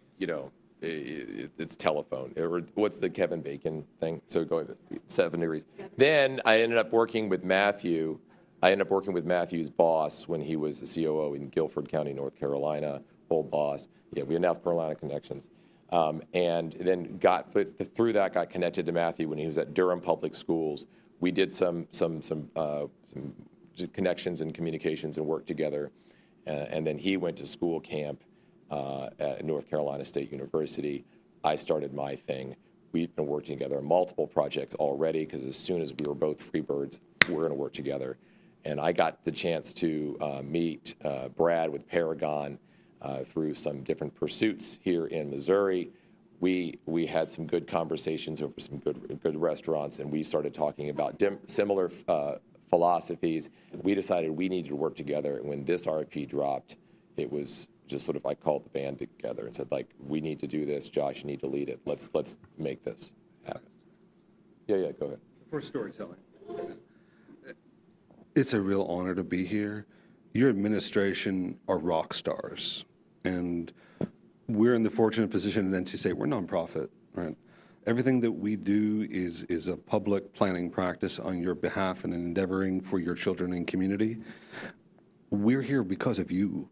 it's telephone. Or what's the Kevin Bacon thing? So going 7 degrees. Then I ended up working with Matthew. I ended up working with Matthew's boss when he was the COO in Guilford County, North Carolina, old boss. Yeah, we had North Carolina connections. And then through that, got connected to Matthew when he was at Durham Public Schools. We did some connections and communications and worked together. And then he went to school camp at North Carolina State University. I started my thing. We've been working together on multiple projects already, because as soon as we were both free birds, we're going to work together. And I got the chance to meet Brad with Paragon through some different pursuits here in Missouri. We had some good conversations over some good restaurants, and we started talking about similar philosophies. We decided we needed to work together, and when this RFP dropped, it was just sort of, I called the band together and said, we need to do this. Josh, you need to lead it. Let's make this happen. Yeah, go ahead. For storytelling. It's a real honor to be here. Your administration are rock stars, and we're in the fortunate position at NC State, we're nonprofit, right? Everything that we do is a public planning practice on your behalf and endeavoring for your children and community. We're here because of you,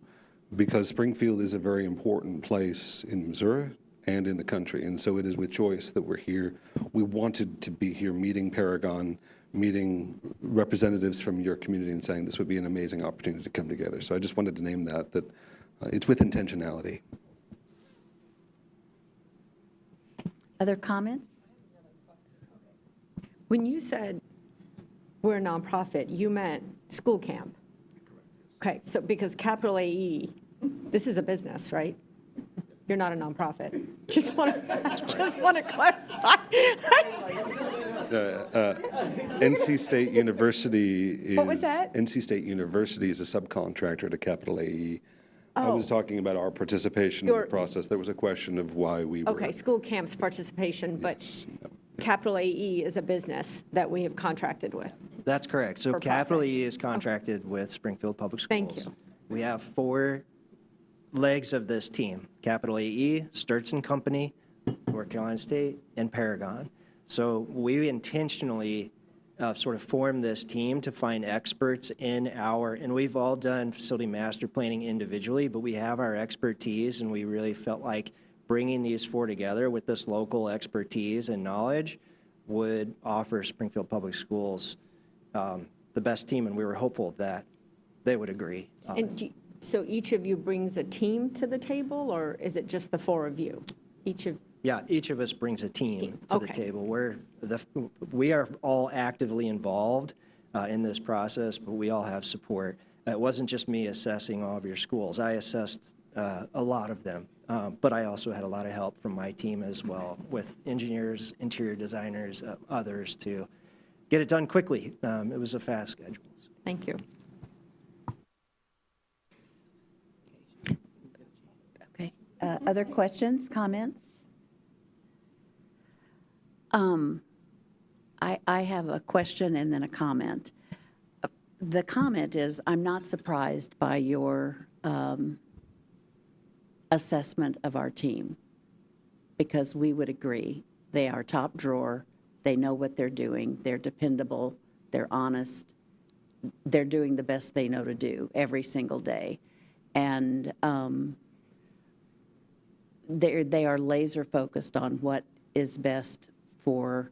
because Springfield is a very important place in Missouri and in the country, and so it is with choice that we're here. We wanted to be here meeting Paragon, meeting representatives from your community and saying this would be an amazing opportunity to come together. So I just wanted to name that it's with intentionality. Other comments? When you said we're a nonprofit, you meant school camp? Okay, so because capital AE, this is a business, right? You're not a nonprofit. Just want to clarify. NC State University is. What was that? NC State University is a subcontractor to Capital AE. I was talking about our participation in the process. There was a question of why we were. Okay, school camp's participation, but capital AE is a business that we have contracted with. That's correct. So For Capital profit. E is contracted with Springfield Public Schools. Thank you. We have 4 legs of this team: Capital AE, Sturtson Company, North Carolina State, and Paragon. So we intentionally sort of formed this team to find experts in and we've all done facility master planning individually, but we have our expertise, and we really felt like bringing these 4 together with this local expertise and knowledge would offer Springfield Public Schools the best team, and we were hopeful that they would agree. And so each of you brings a team to the table, or is it just the 4 of you? Yeah, each of us brings a team to the Okay. table. We are all actively involved in this process, but we all have support. It wasn't just me assessing all of your schools. I assessed a lot of them, but I also had a lot of help from my team as well, with engineers, interior designers, others, to get it done quickly. It was a fast schedule. Thank you. Okay. Other questions, comments? I have a question and then a comment. The comment is, I'm not surprised by your assessment of our team, because we would agree. They are top drawer. They know what they're doing. They're dependable. They're honest. They're doing the best they know to do every single day. And they are laser focused on what is best for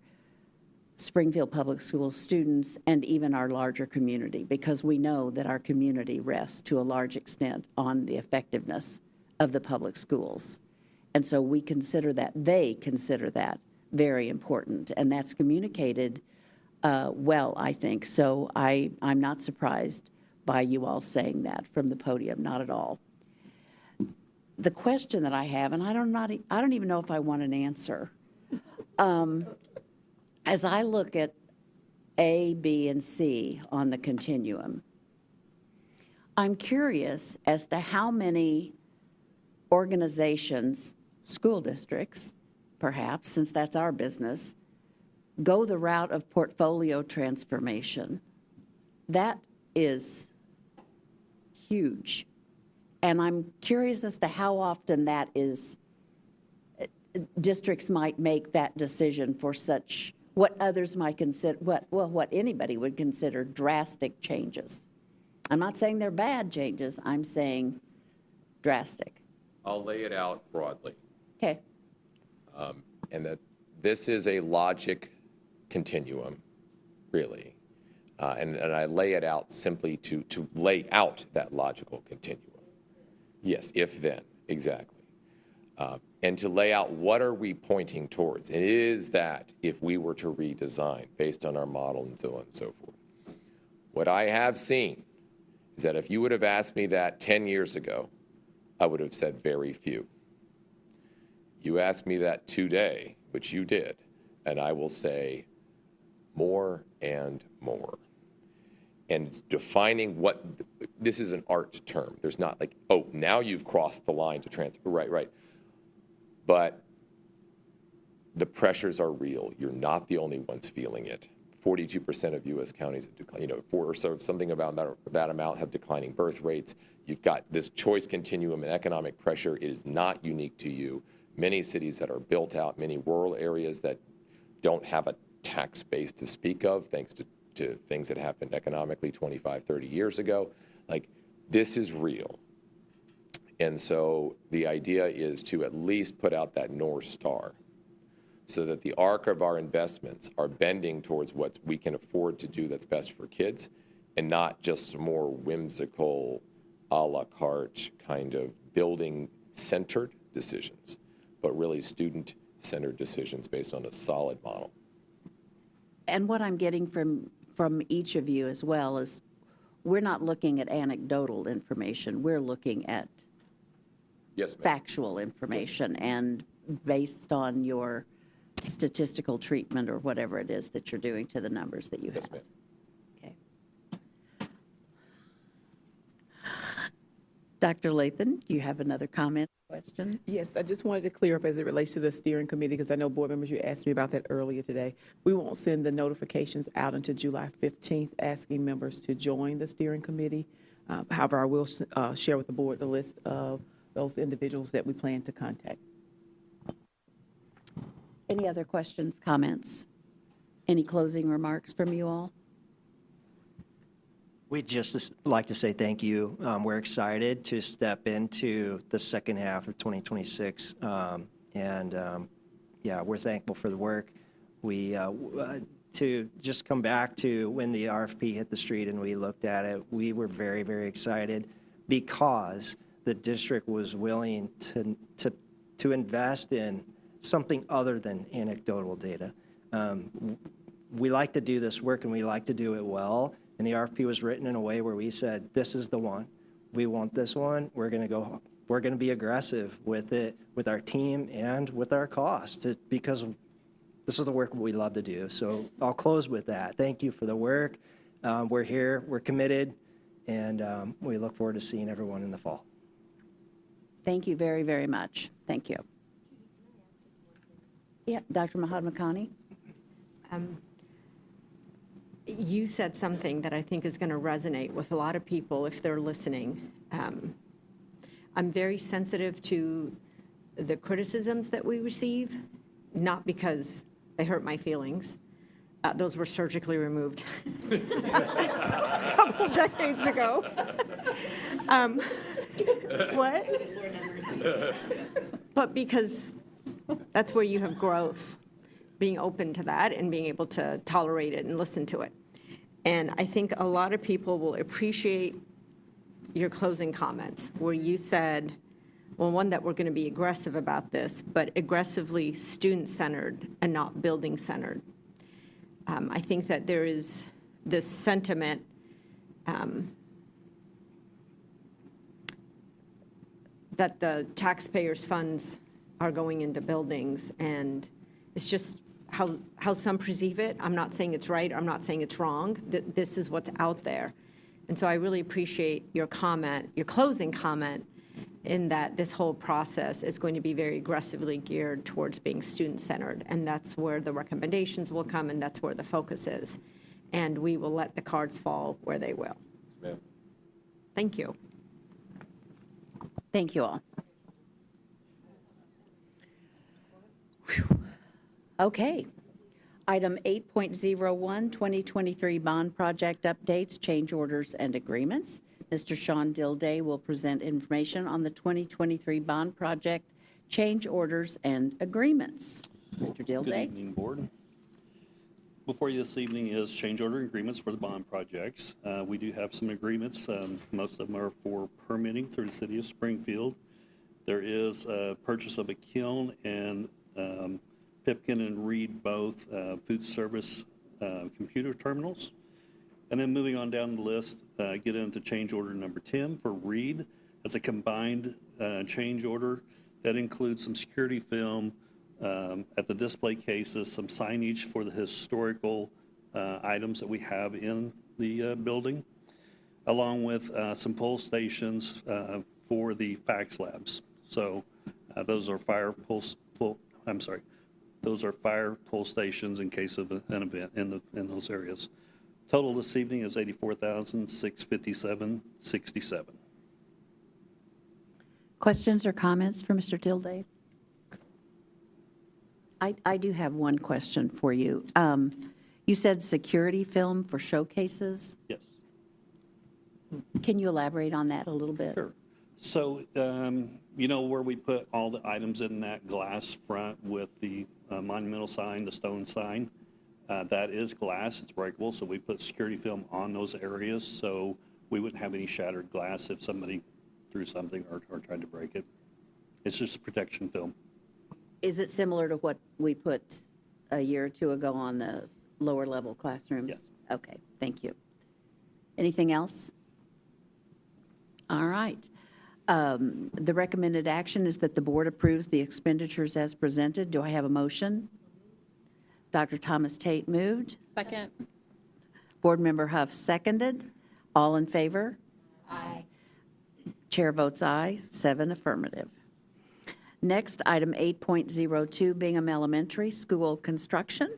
Springfield Public Schools students and even our larger community, because we know that our community rests to a large extent on the effectiveness of the public schools. And so we consider that, they consider that very important, and that's communicated well, I think. So I'm not surprised by you all saying that from the podium, not at all. The question that I have, and I don't even know if I want an answer. As I look at A, B, and C on the continuum, I'm curious as to how many organizations, school districts, perhaps, since that's our business, go the route of portfolio transformation. That is huge. And I'm curious as to how often that is, districts might make that decision for such, what others might consider, what anybody would consider drastic changes. I'm not saying they're bad changes, I'm saying drastic. I'll lay it out broadly. Okay. And that this is a logic continuum, really. And I lay it out simply to lay out that logical continuum. Yes, if then, exactly. And to lay out what are we pointing towards. And it is that if we were to redesign based on our model and so on and so forth. What I have seen is that if you would have asked me that 10 years ago, I would have said very few. You ask me that today, which you did, and I will say more and more. And defining what, this is an art term. There's not like, oh, now you've crossed the line to transfer. Right. But the pressures are real. You're not the only ones feeling it. 42% of U.S. counties have declined, or so something about that amount have declining birth rates. You've got this choice continuum and economic pressure. It is not unique to you. Many cities that are built out, many rural areas that don't have a tax base to speak of, thanks to things that happened economically 25, 30 years ago. Like, this is real. And so the idea is to at least put out that North Star so that the arc of our investments are bending towards what we can afford to do that's best for kids, and not just some more whimsical, a la carte kind of building-centered decisions, but really student-centered decisions based on a solid model. And what I'm getting from each of you as well is we're not looking at anecdotal information. We're looking at Yes, ma'am. factual information, and based on your statistical treatment or whatever it is that you're doing to the numbers that you have. Yes, ma'am. Okay. Dr. Lathan, you have another comment, question? Yes, I just wanted to clear up as it relates to the steering committee, because I know board members, you asked me about that earlier today. We won't send the notifications out until July 15th, asking members to join the steering committee. However, I will share with the board the list of those individuals that we plan to contact. Any other questions, comments? Any closing remarks from you all? We'd just like to say thank you. We're excited to step into the second half of 2026. Yeah, we're thankful for the work. To just come back to when the RFP hit the street and we looked at it, we were very, very excited because the district was willing to invest in something other than anecdotal data. We like to do this work and we like to do it well. And the RFP was written in a way where we said, this is the one. We want this one. We're going to be aggressive with it, with our team and with our costs, because this is the work we love to do. So I'll close with that. Thank you for the work. We're here, we're committed, and we look forward to seeing everyone in the fall. Thank you very, very much. Thank you. Yeah, Dr. Mahatmakani? You said something that I think is going to resonate with a lot of people if they're listening. I'm very sensitive to the criticisms that we receive, not because they hurt my feelings. Those were surgically removed a couple decades ago. What? But because that's where you have growth, being open to that and being able to tolerate it and listen to it. And I think a lot of people will appreciate your closing comments where you said, well, one, that we're going to be aggressive about this, but aggressively student-centered and not building-centered. I think that there is this sentiment that the taxpayers' funds are going into buildings, and it's just how some perceive it. I'm not saying it's right, I'm not saying it's wrong. This is what's out there. And so I really appreciate your comment, your closing comment, in that this whole process is going to be very aggressively geared towards being student-centered, and that's where the recommendations will come, and that's where the focus is. And we will let the cards fall where they will. Ma'am. Thank you. Thank you all. Whew. Okay. Item 8.01, 2023 bond project updates, change orders, and agreements. Mr. Sean Dilday will present information on the 2023 bond project, change orders, and agreements. Mr. Dilday. Good evening, Board. Before you this evening is change order agreements for the bond projects. We do have some agreements. Most of them are for permitting through the city of Springfield. There is a purchase of a kiln and Pipkin and Reed both food service computer terminals. And then moving on down the list, get into change order number 10 for Reed. It's a combined change order that includes some security film at the display cases, some signage for the historical items that we have in the building, along with some pull stations for the fax labs. So those are the Those are fire pull stations in case of an event in those areas. Total this evening is $84,657.67. Questions or comments for Mr. Dilday? I do have one question for you. You said security film for showcases. Yes. Can you elaborate on that a little bit? Sure. So, you know where we put all the items in that glass front with the monumental sign, the stone sign? That is glass, it's breakable, so we put security film on those areas so we wouldn't have any shattered glass if somebody threw something or tried to break it. It's just protection film. Is it similar to what we put a year or two ago on the lower level classrooms? Yes. Okay, thank you. Anything else? All right. The recommended action is that the board approves the expenditures as presented. Do I have a motion? Dr. Thomas Tate moved. Second. Board Member Huff seconded. All in favor? Aye. Chair votes aye, 7 affirmative. Next, item 8.02, Bingham Elementary School construction.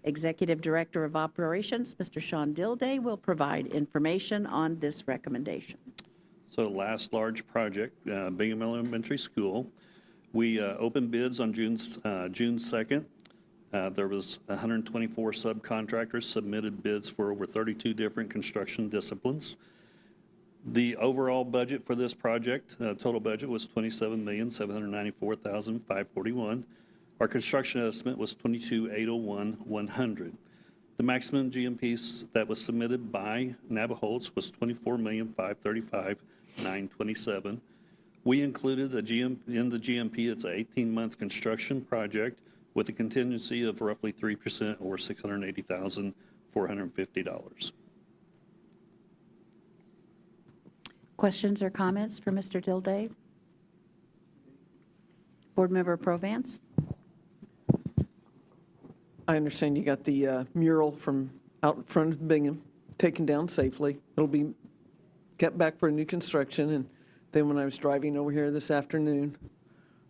Executive Director of Operations, Mr. Sean Dilday, will provide information on this recommendation. So last large project, Bingham Elementary School. We opened bids on June 2nd. There was 124 subcontractors submitted bids for over 32 different construction disciplines. The overall budget for this project, total budget was $27,794,541. Our construction estimate was $22,801,100. The maximum GMP that was submitted by Navajo's was $24,535,927. We included in the GMP, it's an 18-month construction project with a contingency of roughly 3% or $680,450. Questions or comments for Mr. Dilday? Board Member Provance? I understand you got the mural from out in front of Bingham taken down safely. It'll be kept back for new construction. And then when I was driving over here this afternoon,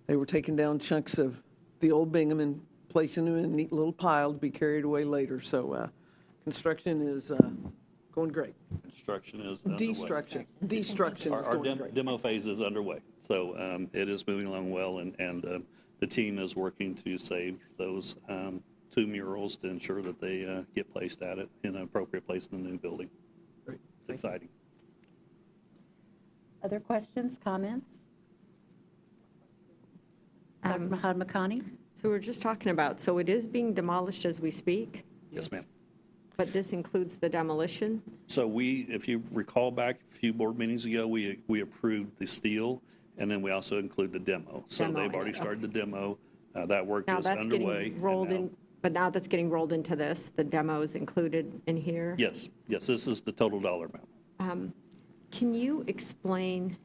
they were taking down chunks of the old Bingham and placing them in a neat little pile to be carried away later. So construction is going great. Construction is underway. Destruction is Our going great. demo phase is underway, so it is moving along well, and the team is working to save those 2 murals to ensure that they get placed at it in an appropriate place in the new building. Great. It's exciting. Other questions, comments? Dr. Mahad Makani? So we're just talking about, so it is being demolished as we speak, Yes, ma'am. but this includes the demolition? So we, if you recall back a few board meetings ago, we approved the steel, and then we also include the demo. So Demo, they've already okay. started the demo. That work Now is that's underway. getting rolled and in, but now that's getting rolled into this, the demo is included in here? Yes, this is the total dollar amount. Can you explain?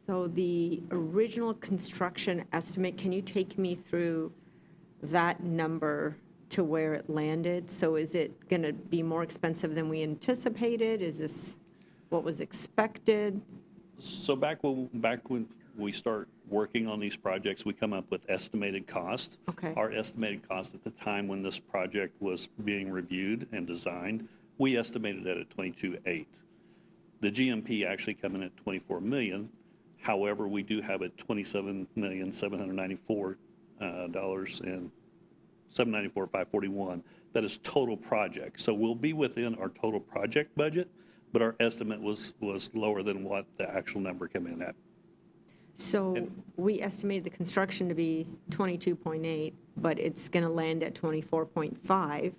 So the original construction estimate, can you take me through that number to where it landed? So is it going to be more expensive than we anticipated? Is this what was expected? So back when we start working on these projects, we come up with estimated cost. Okay. Our estimated cost at the time when this project was being reviewed and designed, we estimated it at 22.8. The GMP actually come in at 24 million. However, we do have a $27,794 and $794,541. That is total project. So we'll be within our total project budget, but our estimate was lower than what the actual number came in at. So we estimated the construction to be 22.8, but it's going to land at 24.5.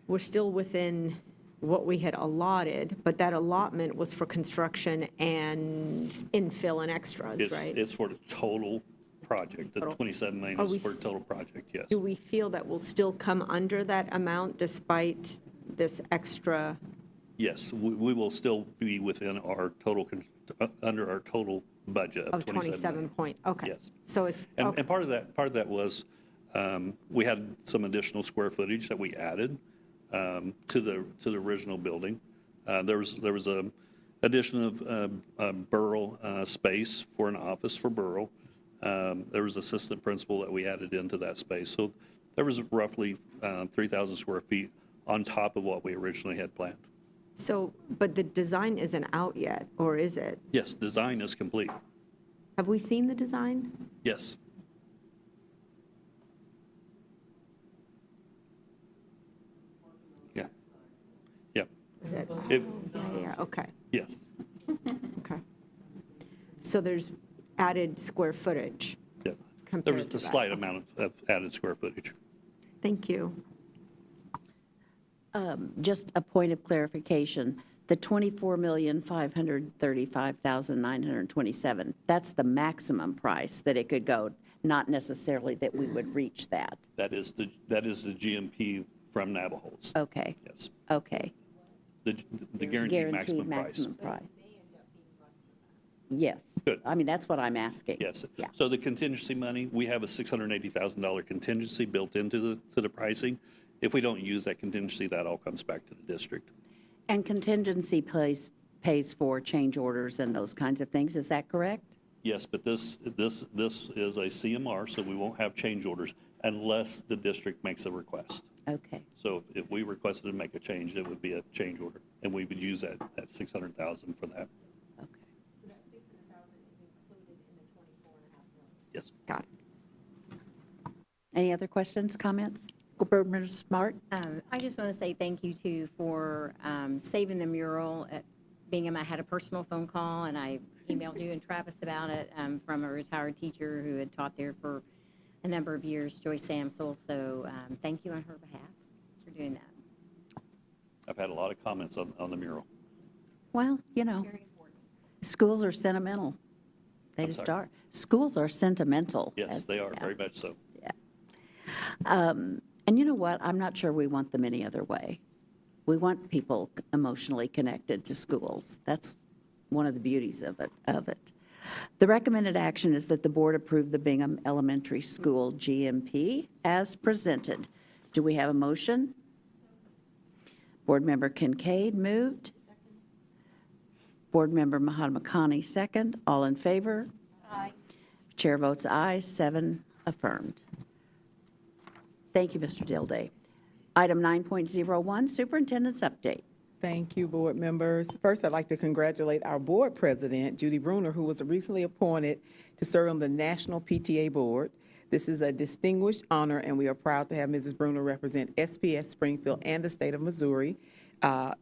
We're still within what we had allotted, but that allotment was for construction and infill and extras, right? It's for the total project. The 27 million is for the total project, yes. Do we feel that we'll still come under that amount despite this extra? Yes, we will still be within our total, under our total budget of 27 million. Okay. Yes. So it's, And part of that was, we had some additional square footage that we added to the original building. There was Addition of borough space for an office for borough. There was assistant principal that we added into that space. So there was roughly 3,000 square feet on top of what we originally had planned. So, but the design isn't out yet, or is it? Yes, design is complete. Have we seen the design? Yes. Yeah. Yeah. Is it? It- Yeah, okay, Yes. okay. So there's added square footage. Yeah. There Compared was to a that. slight amount of added square footage. Thank you. Just a point of clarification, the $24,535,927, that's the maximum price that it could go, not necessarily that we would reach that. That is the GMP from Navajo's. Okay, Yes. okay. The guaranteed maximum price. Yes. Good. I mean, that's what I'm asking. Yes. Yeah. So the contingency money, we have a $680,000 contingency built into the pricing. If we don't use that contingency, that all comes back to the district. And contingency pays for change orders and those kinds of things, is that correct? Yes, but this is a CMR, so we won't have change orders unless the district makes a request. Okay, So if we requested to make a change, it would be a change order, and we would use that $600,000 for that. okay. Yes. Got it. Any other questions, comments? Board Member Smart? I just want to say thank you too for saving the mural at Bingham. I had a personal phone call and I emailed you and Travis about it from a retired teacher who had taught there for a number of years, Joyce Samsel. So thank you on her behalf for doing that. I've had a lot of comments on the mural. Well, you know, schools are sentimental. They I'm just sorry? are. Schools are sentimental. Yes, they are, yeah. very much so. And you know what? I'm not sure we want them any other way. We want people emotionally connected to schools. That's one of the beauties of it. The recommended action is that the board approve the Bingham Elementary School GMP as presented. Do we have a motion? Board Member Kincaid moved. Board Member Mahatmakani second. All in favor? Aye. Chair votes aye, 7 affirmed. Thank you, Mr. Dilday. Item 9.01, Superintendent's Update. Thank you, board members. First, I'd like to congratulate our board president, Judy Bruner, who was recently appointed to serve on the National PTA Board. This is a distinguished honor, and we are proud to have Mrs. Bruner represent SPS Springfield and the state of Missouri.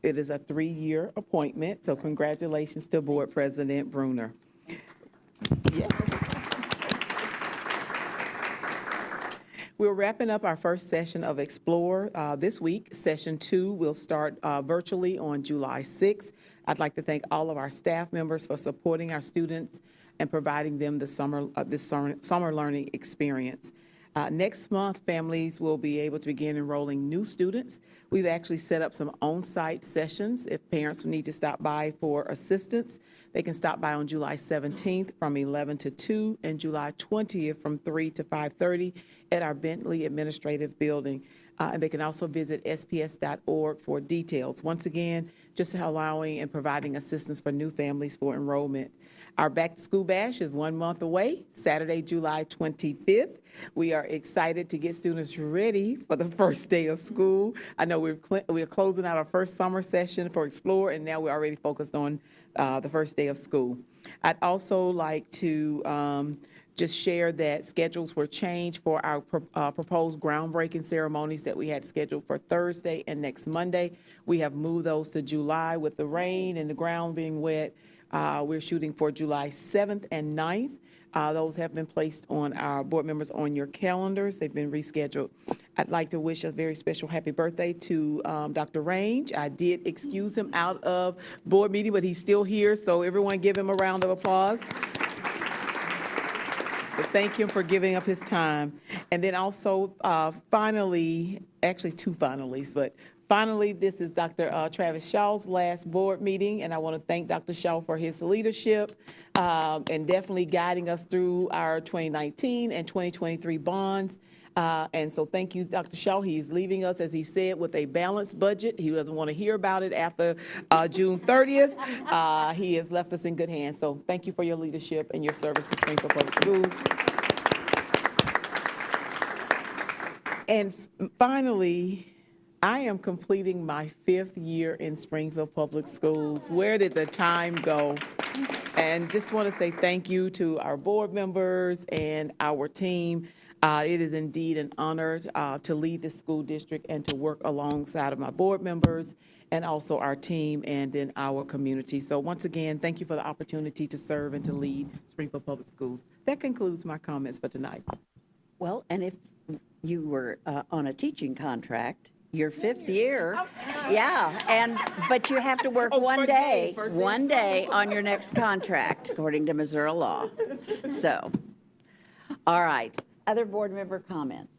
It is a 3-year appointment, so congratulations to Board President Bruner. Yes. We're wrapping up our first session of Explore this week. Session 2 will start virtually on July 6th. I'd like to thank all of our staff members for supporting our students and providing them the summer learning experience. Next month, families will be able to begin enrolling new students. We've actually set up some on-site sessions. If parents need to stop by for assistance, they can stop by on July 17th from 11 to 2 and July 20th from 3 to 5:30 at our Bentley Administrative Building. And they can also visit sps.org for details. Once again, just allowing and providing assistance for new families for enrollment. Our back-to-school bash is 1 month away, Saturday, July 25th. We are excited to get students ready for the first day of school. I know we're closing out our first summer session for Explore, and now we're already focused on the first day of school. I'd also like to just share that schedules were changed for our proposed groundbreaking ceremonies that we had scheduled for Thursday and next Monday. We have moved those to July with the rain and the ground being wet. We're shooting for July 7th and 9th. Those have been placed on our board members on your calendars. They've been rescheduled. I'd like to wish a very special happy birthday to Dr. Range. I did excuse him out of board meeting, but he's still here, so everyone give him a round of applause. But thank him for giving up his time. And then also, finally, actually 2 finalists, but finally, this is Dr. Travis Shaw's last board meeting, and I want to thank Dr. Shaw for his leadership and definitely guiding us through our 2019 and 2023 bonds. And so thank you, Dr. Shaw. He's leaving us, as he said, with a balanced budget. He doesn't want to hear about it after June 30th. He has left us in good hands. So thank you for your leadership and your service to Springfield Public Schools. And finally, I am completing my 5th year in Springfield Public Schools. Where did the time go? And just want to say thank you to our board members and our team. It is indeed an honor to lead the school district and to work alongside of my board members and also our team and then our community. So once again, thank you for the opportunity to serve and to lead Springfield Public Schools. That concludes my comments for tonight. Well, and if you were on a teaching contract, your 5th year, but you have to work one day on your next contract, according to Missouri law. So, all right, other board member comments?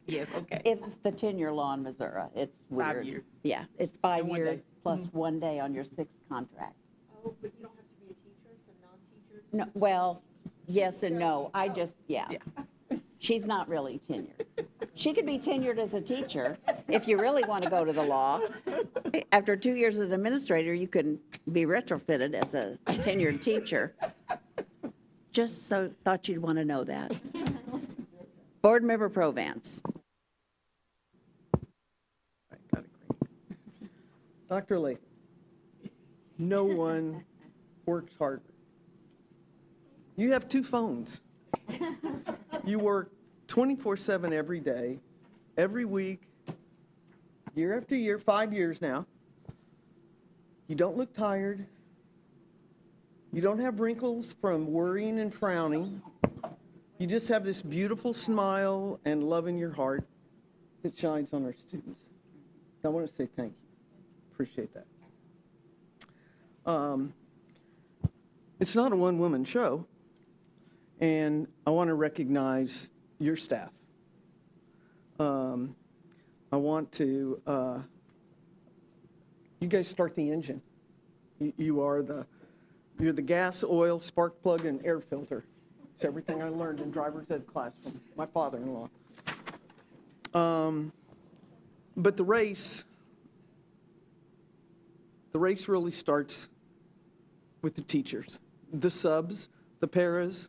Yes, okay. It's the tenure law in Missouri. It's weird. 5 years. Yeah, it's 5 And 1 years day. plus 1 day on your 6th contract. Oh, but you don't have to be a teacher, so non-teachers? No, well, yes and no. Yeah. She's not really tenured. She could be tenured as a teacher if you really want to go to the law. After 2 years as an administrator, you can be retrofitted as a tenured teacher. Just so, thought you'd want to know that. Board Member Provance. Dr. Latham, no one works harder. You have 2 phones. You work 24/7 every day, every week, year after year, 5 years now. You don't look tired. You don't have wrinkles from worrying and frowning. You just have this beautiful smile and love in your heart that shines on our students. I want to say thank you. Appreciate that. It's not a one-woman show, and I want to recognize your staff. I want to, you guys start the engine. You're the gas, oil, spark plug, and air filter. It's everything I learned in driver's ed class from my father-in-law. But the race really starts with the teachers, the subs, the paras,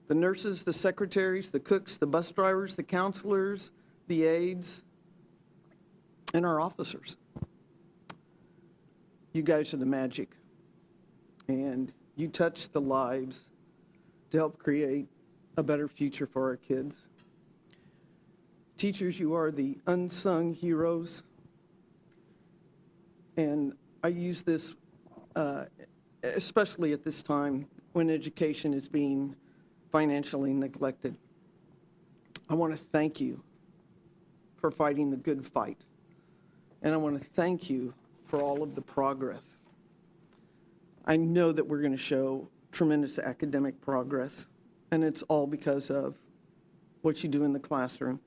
the nurses, the secretaries, the cooks, the bus drivers, the counselors, the aides, and our officers. You guys are the magic, and you touch the lives to help create a better future for our kids. Teachers, you are the unsung heroes, and I use this especially at this time when education is being financially neglected. I want to thank you for fighting the good fight, and I want to thank you for all of the progress. I know that we're going to show tremendous academic progress, and it's all because of what you do in the classroom.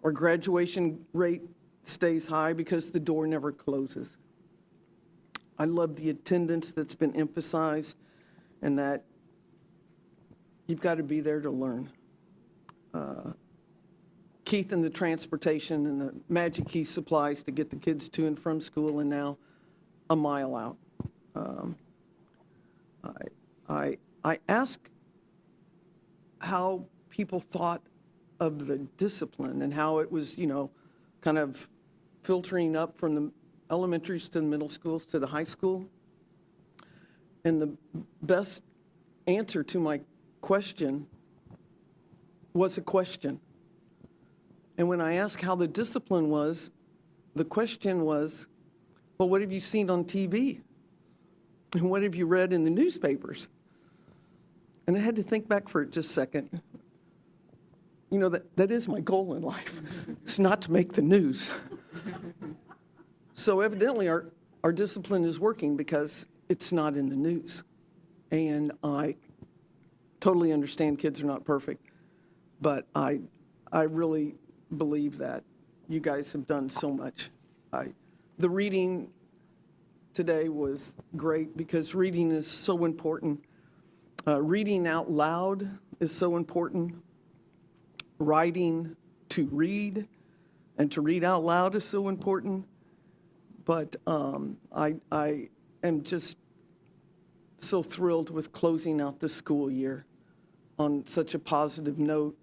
Our graduation rate stays high because the door never closes. I love the attendance that's been emphasized and that you've got to be there to learn. Keith and the transportation and the magic he supplies to get the kids to and from school and now a mile out. I ask how people thought of the discipline and how it was, kind of filtering up from the elementaries to the middle schools to the high school. And the best answer to my question was a question. And when I asked how the discipline was, the question was, well, what have you seen on TV? And what have you read in the newspapers? And I had to think back for just a second. That is my goal in life. It's not to make the news. So evidently our discipline is working because it's not in the news. And I totally understand kids are not perfect, but I really believe that you guys have done so much. The reading today was great because reading is so important. Reading out loud is so important. Writing to read and to read out loud is so important. But I am just so thrilled with closing out the school year on such a positive note,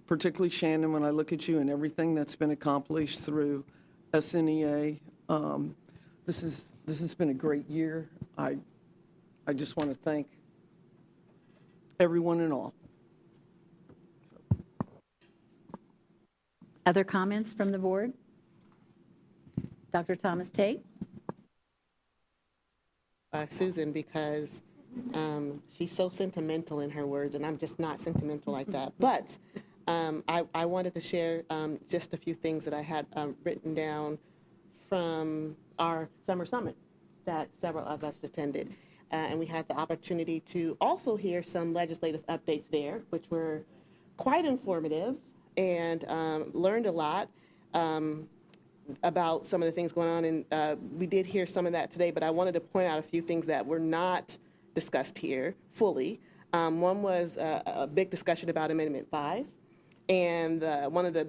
particularly Shannon, when I look at you and everything that's been accomplished through SNEA. This has been a great year. I just want to thank everyone and all. Other comments from the board? Dr. Thomas Tate? Susan, because she's so sentimental in her words, and I'm just not sentimental like that. But I wanted to share just a few things that I had written down from our summer summit that several of us attended. And we had the opportunity to also hear some legislative updates there, which were quite informative, and learned a lot about some of the things going on. And we did hear some of that today, but I wanted to point out a few things that were not discussed here fully. One was a big discussion about Amendment 5, and one of the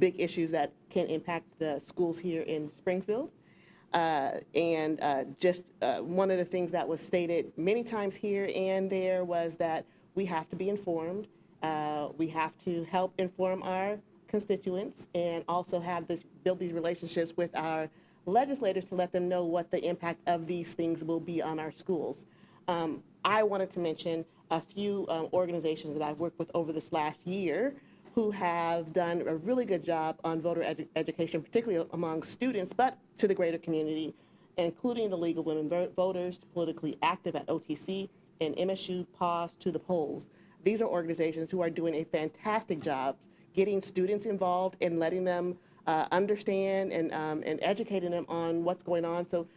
big issues that can impact the schools here in Springfield. Just one of the things that was stated many times here and there was that we have to be informed. We have to help inform our constituents and also build these relationships with our legislators to let them know what the impact of these things will be on our schools. I wanted to mention a few organizations that I've worked with over this last year who have done a really good job on voter education, particularly among students, but to the greater community, including the League of Women Voters, Politically Active at OTC, and MSU Pause to the Polls. These are organizations who are doing a fantastic job getting students involved and letting them understand and educating them on what's going on. So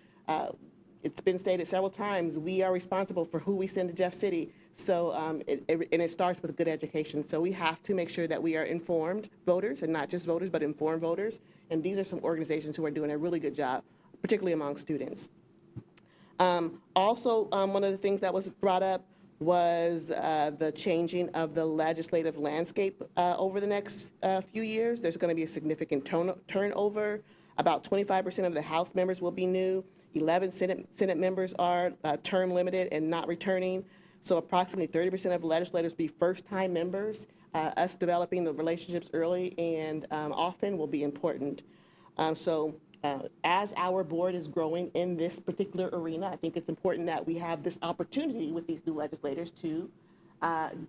it's been stated several times, we are responsible for who we send to Jeff City. So, and it starts with good education. So we have to make sure that we are informed voters, and not just voters, but informed voters. And these are some organizations who are doing a really good job, particularly among students. Also, one of the things that was brought up was the changing of the legislative landscape over the next few years. There's going to be a significant turnover. About 25% of the House members will be new. 11 Senate members are term limited and not returning. So approximately 30% of legislators will be first-time members. Us developing the relationships early and often will be important. As our board is growing in this particular arena, I think it's important that we have this opportunity with these new legislators to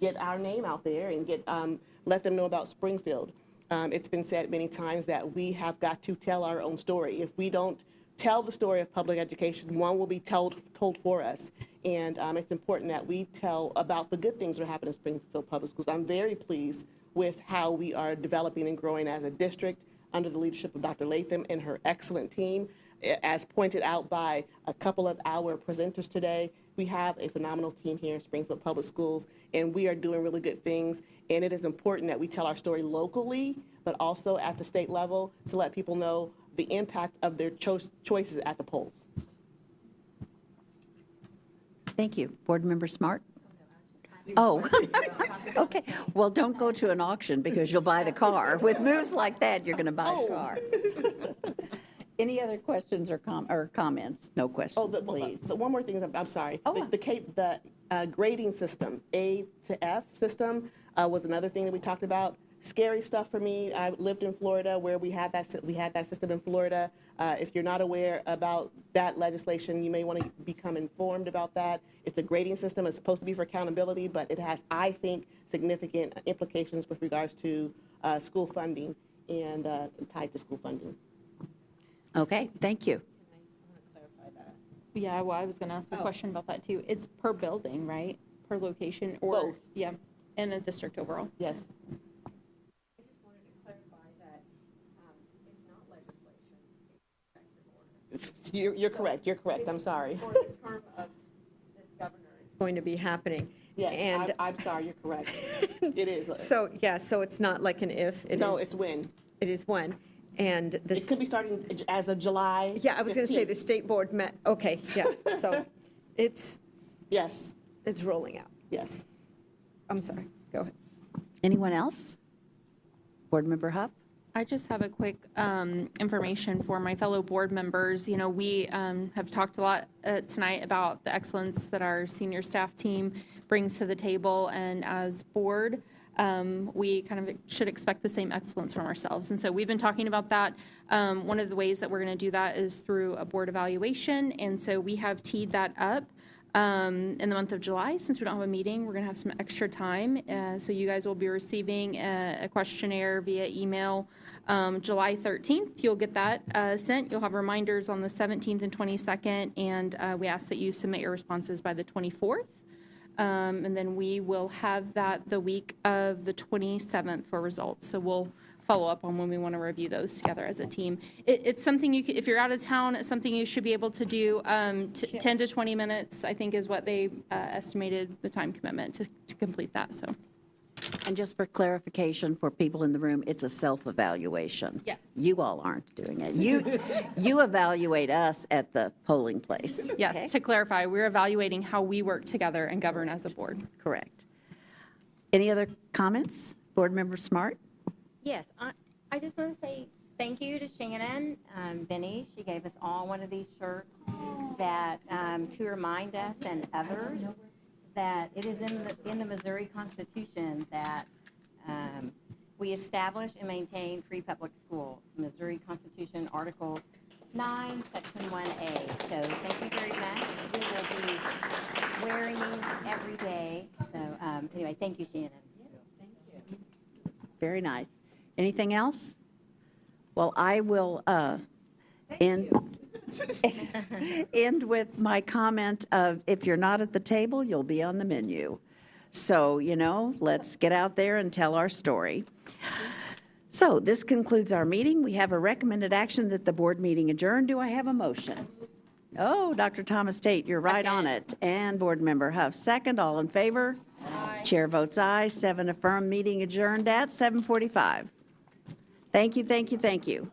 get our name out there and let them know about Springfield. It's been said many times that we have got to tell our own story. If we don't tell the story of public education, one will be told for us. And it's important that we tell about the good things that are happening in Springfield Public Schools. I'm very pleased with how we are developing and growing as a district under the leadership of Dr. Latham and her excellent team. As pointed out by a couple of our presenters today, we have a phenomenal team here in Springfield Public Schools, and we are doing really good things. And it is important that we tell our story locally, but also at the state level to let people know the impact of their choices at the polls. Thank you. Board Member Smart? Oh, okay. Well, don't go to an auction because you'll buy the car. With moves like that, you're going to buy a car. Any other questions or comments? No questions, please. One more thing, I'm sorry. Oh, The grading system, A to F system, was another thing that we talked about. Scary stuff for me. I lived in Florida where we had that system in Florida. If you're not aware about that legislation, you may want to become informed about that. It's a grading system. It's supposed to be for accountability, but it has, I think, significant implications with regards to school funding and tied to school funding. Okay, thank you. Yeah, well, I was going to ask a question about that too. It's per building, right? Per location or? Both. Yeah, in a district overall? Yes. You're correct. You're correct. I'm sorry. For the term of this governor, it's going to be happening. Yes, And I'm sorry. You're correct. It is. so, yeah, so it's not like an if. No, it's when. It is when. And It could be starting as of July. Yeah, I was going to say 15th. the state board met, okay, yeah. So it's, Yes. It's rolling out. Yes. I'm sorry. Go ahead. Anyone else? Board Member Huff? I just have a quick information for my fellow board members. You know, we have talked a lot tonight about the excellence that our senior staff team brings to the table, and as board, we kind of should expect the same excellence from ourselves. And so we've been talking about that. One of the ways that we're going to do that is through a board evaluation, and so we have teed that up in the month of July. Since we don't have a meeting, we're going to have some extra time. So you guys will be receiving a questionnaire via email July 13th. You'll get that sent. You'll have reminders on the 17th and 22nd, and we ask that you submit your responses by the 24th. And then we will have that the week of the 27th for results. So we'll follow up on when we want to review those together as a team. It's something you, if you're out of town, it's something you should be able to do. 10 to 20 minutes, I think, is what they estimated the time commitment to complete that. So. And just for clarification for people in the room, it's a self-evaluation. Yes. You all aren't doing it. You evaluate us at the polling place. Yes, okay? to clarify, we're evaluating how we work together and govern as a board. Correct. Any other comments? Board Member Smart? Yes, I just want to say thank you to Shannon, Benny. She gave us all one of these shirts that to remind us and others that it is in the Missouri Constitution that we establish and maintain free public schools. Missouri Constitution, Article 9, Section 1A. So thank you very much. We will be wearing these every day. So anyway, thank you, Shannon. Very nice. Anything else? Well, I will end with my comment of if you're not at the table, you'll be on the menu. So, you know, let's get out there and tell our story. So this concludes our meeting. We have a recommended action that the board meeting adjourn. Do I have a motion? Oh, Dr. Thomas Tate, you're right on it. And Board Member Huff, second. All in favor? Aye. Chair votes aye. 7 affirm. Meeting adjourned at 7:45. Thank you, thank you, thank you.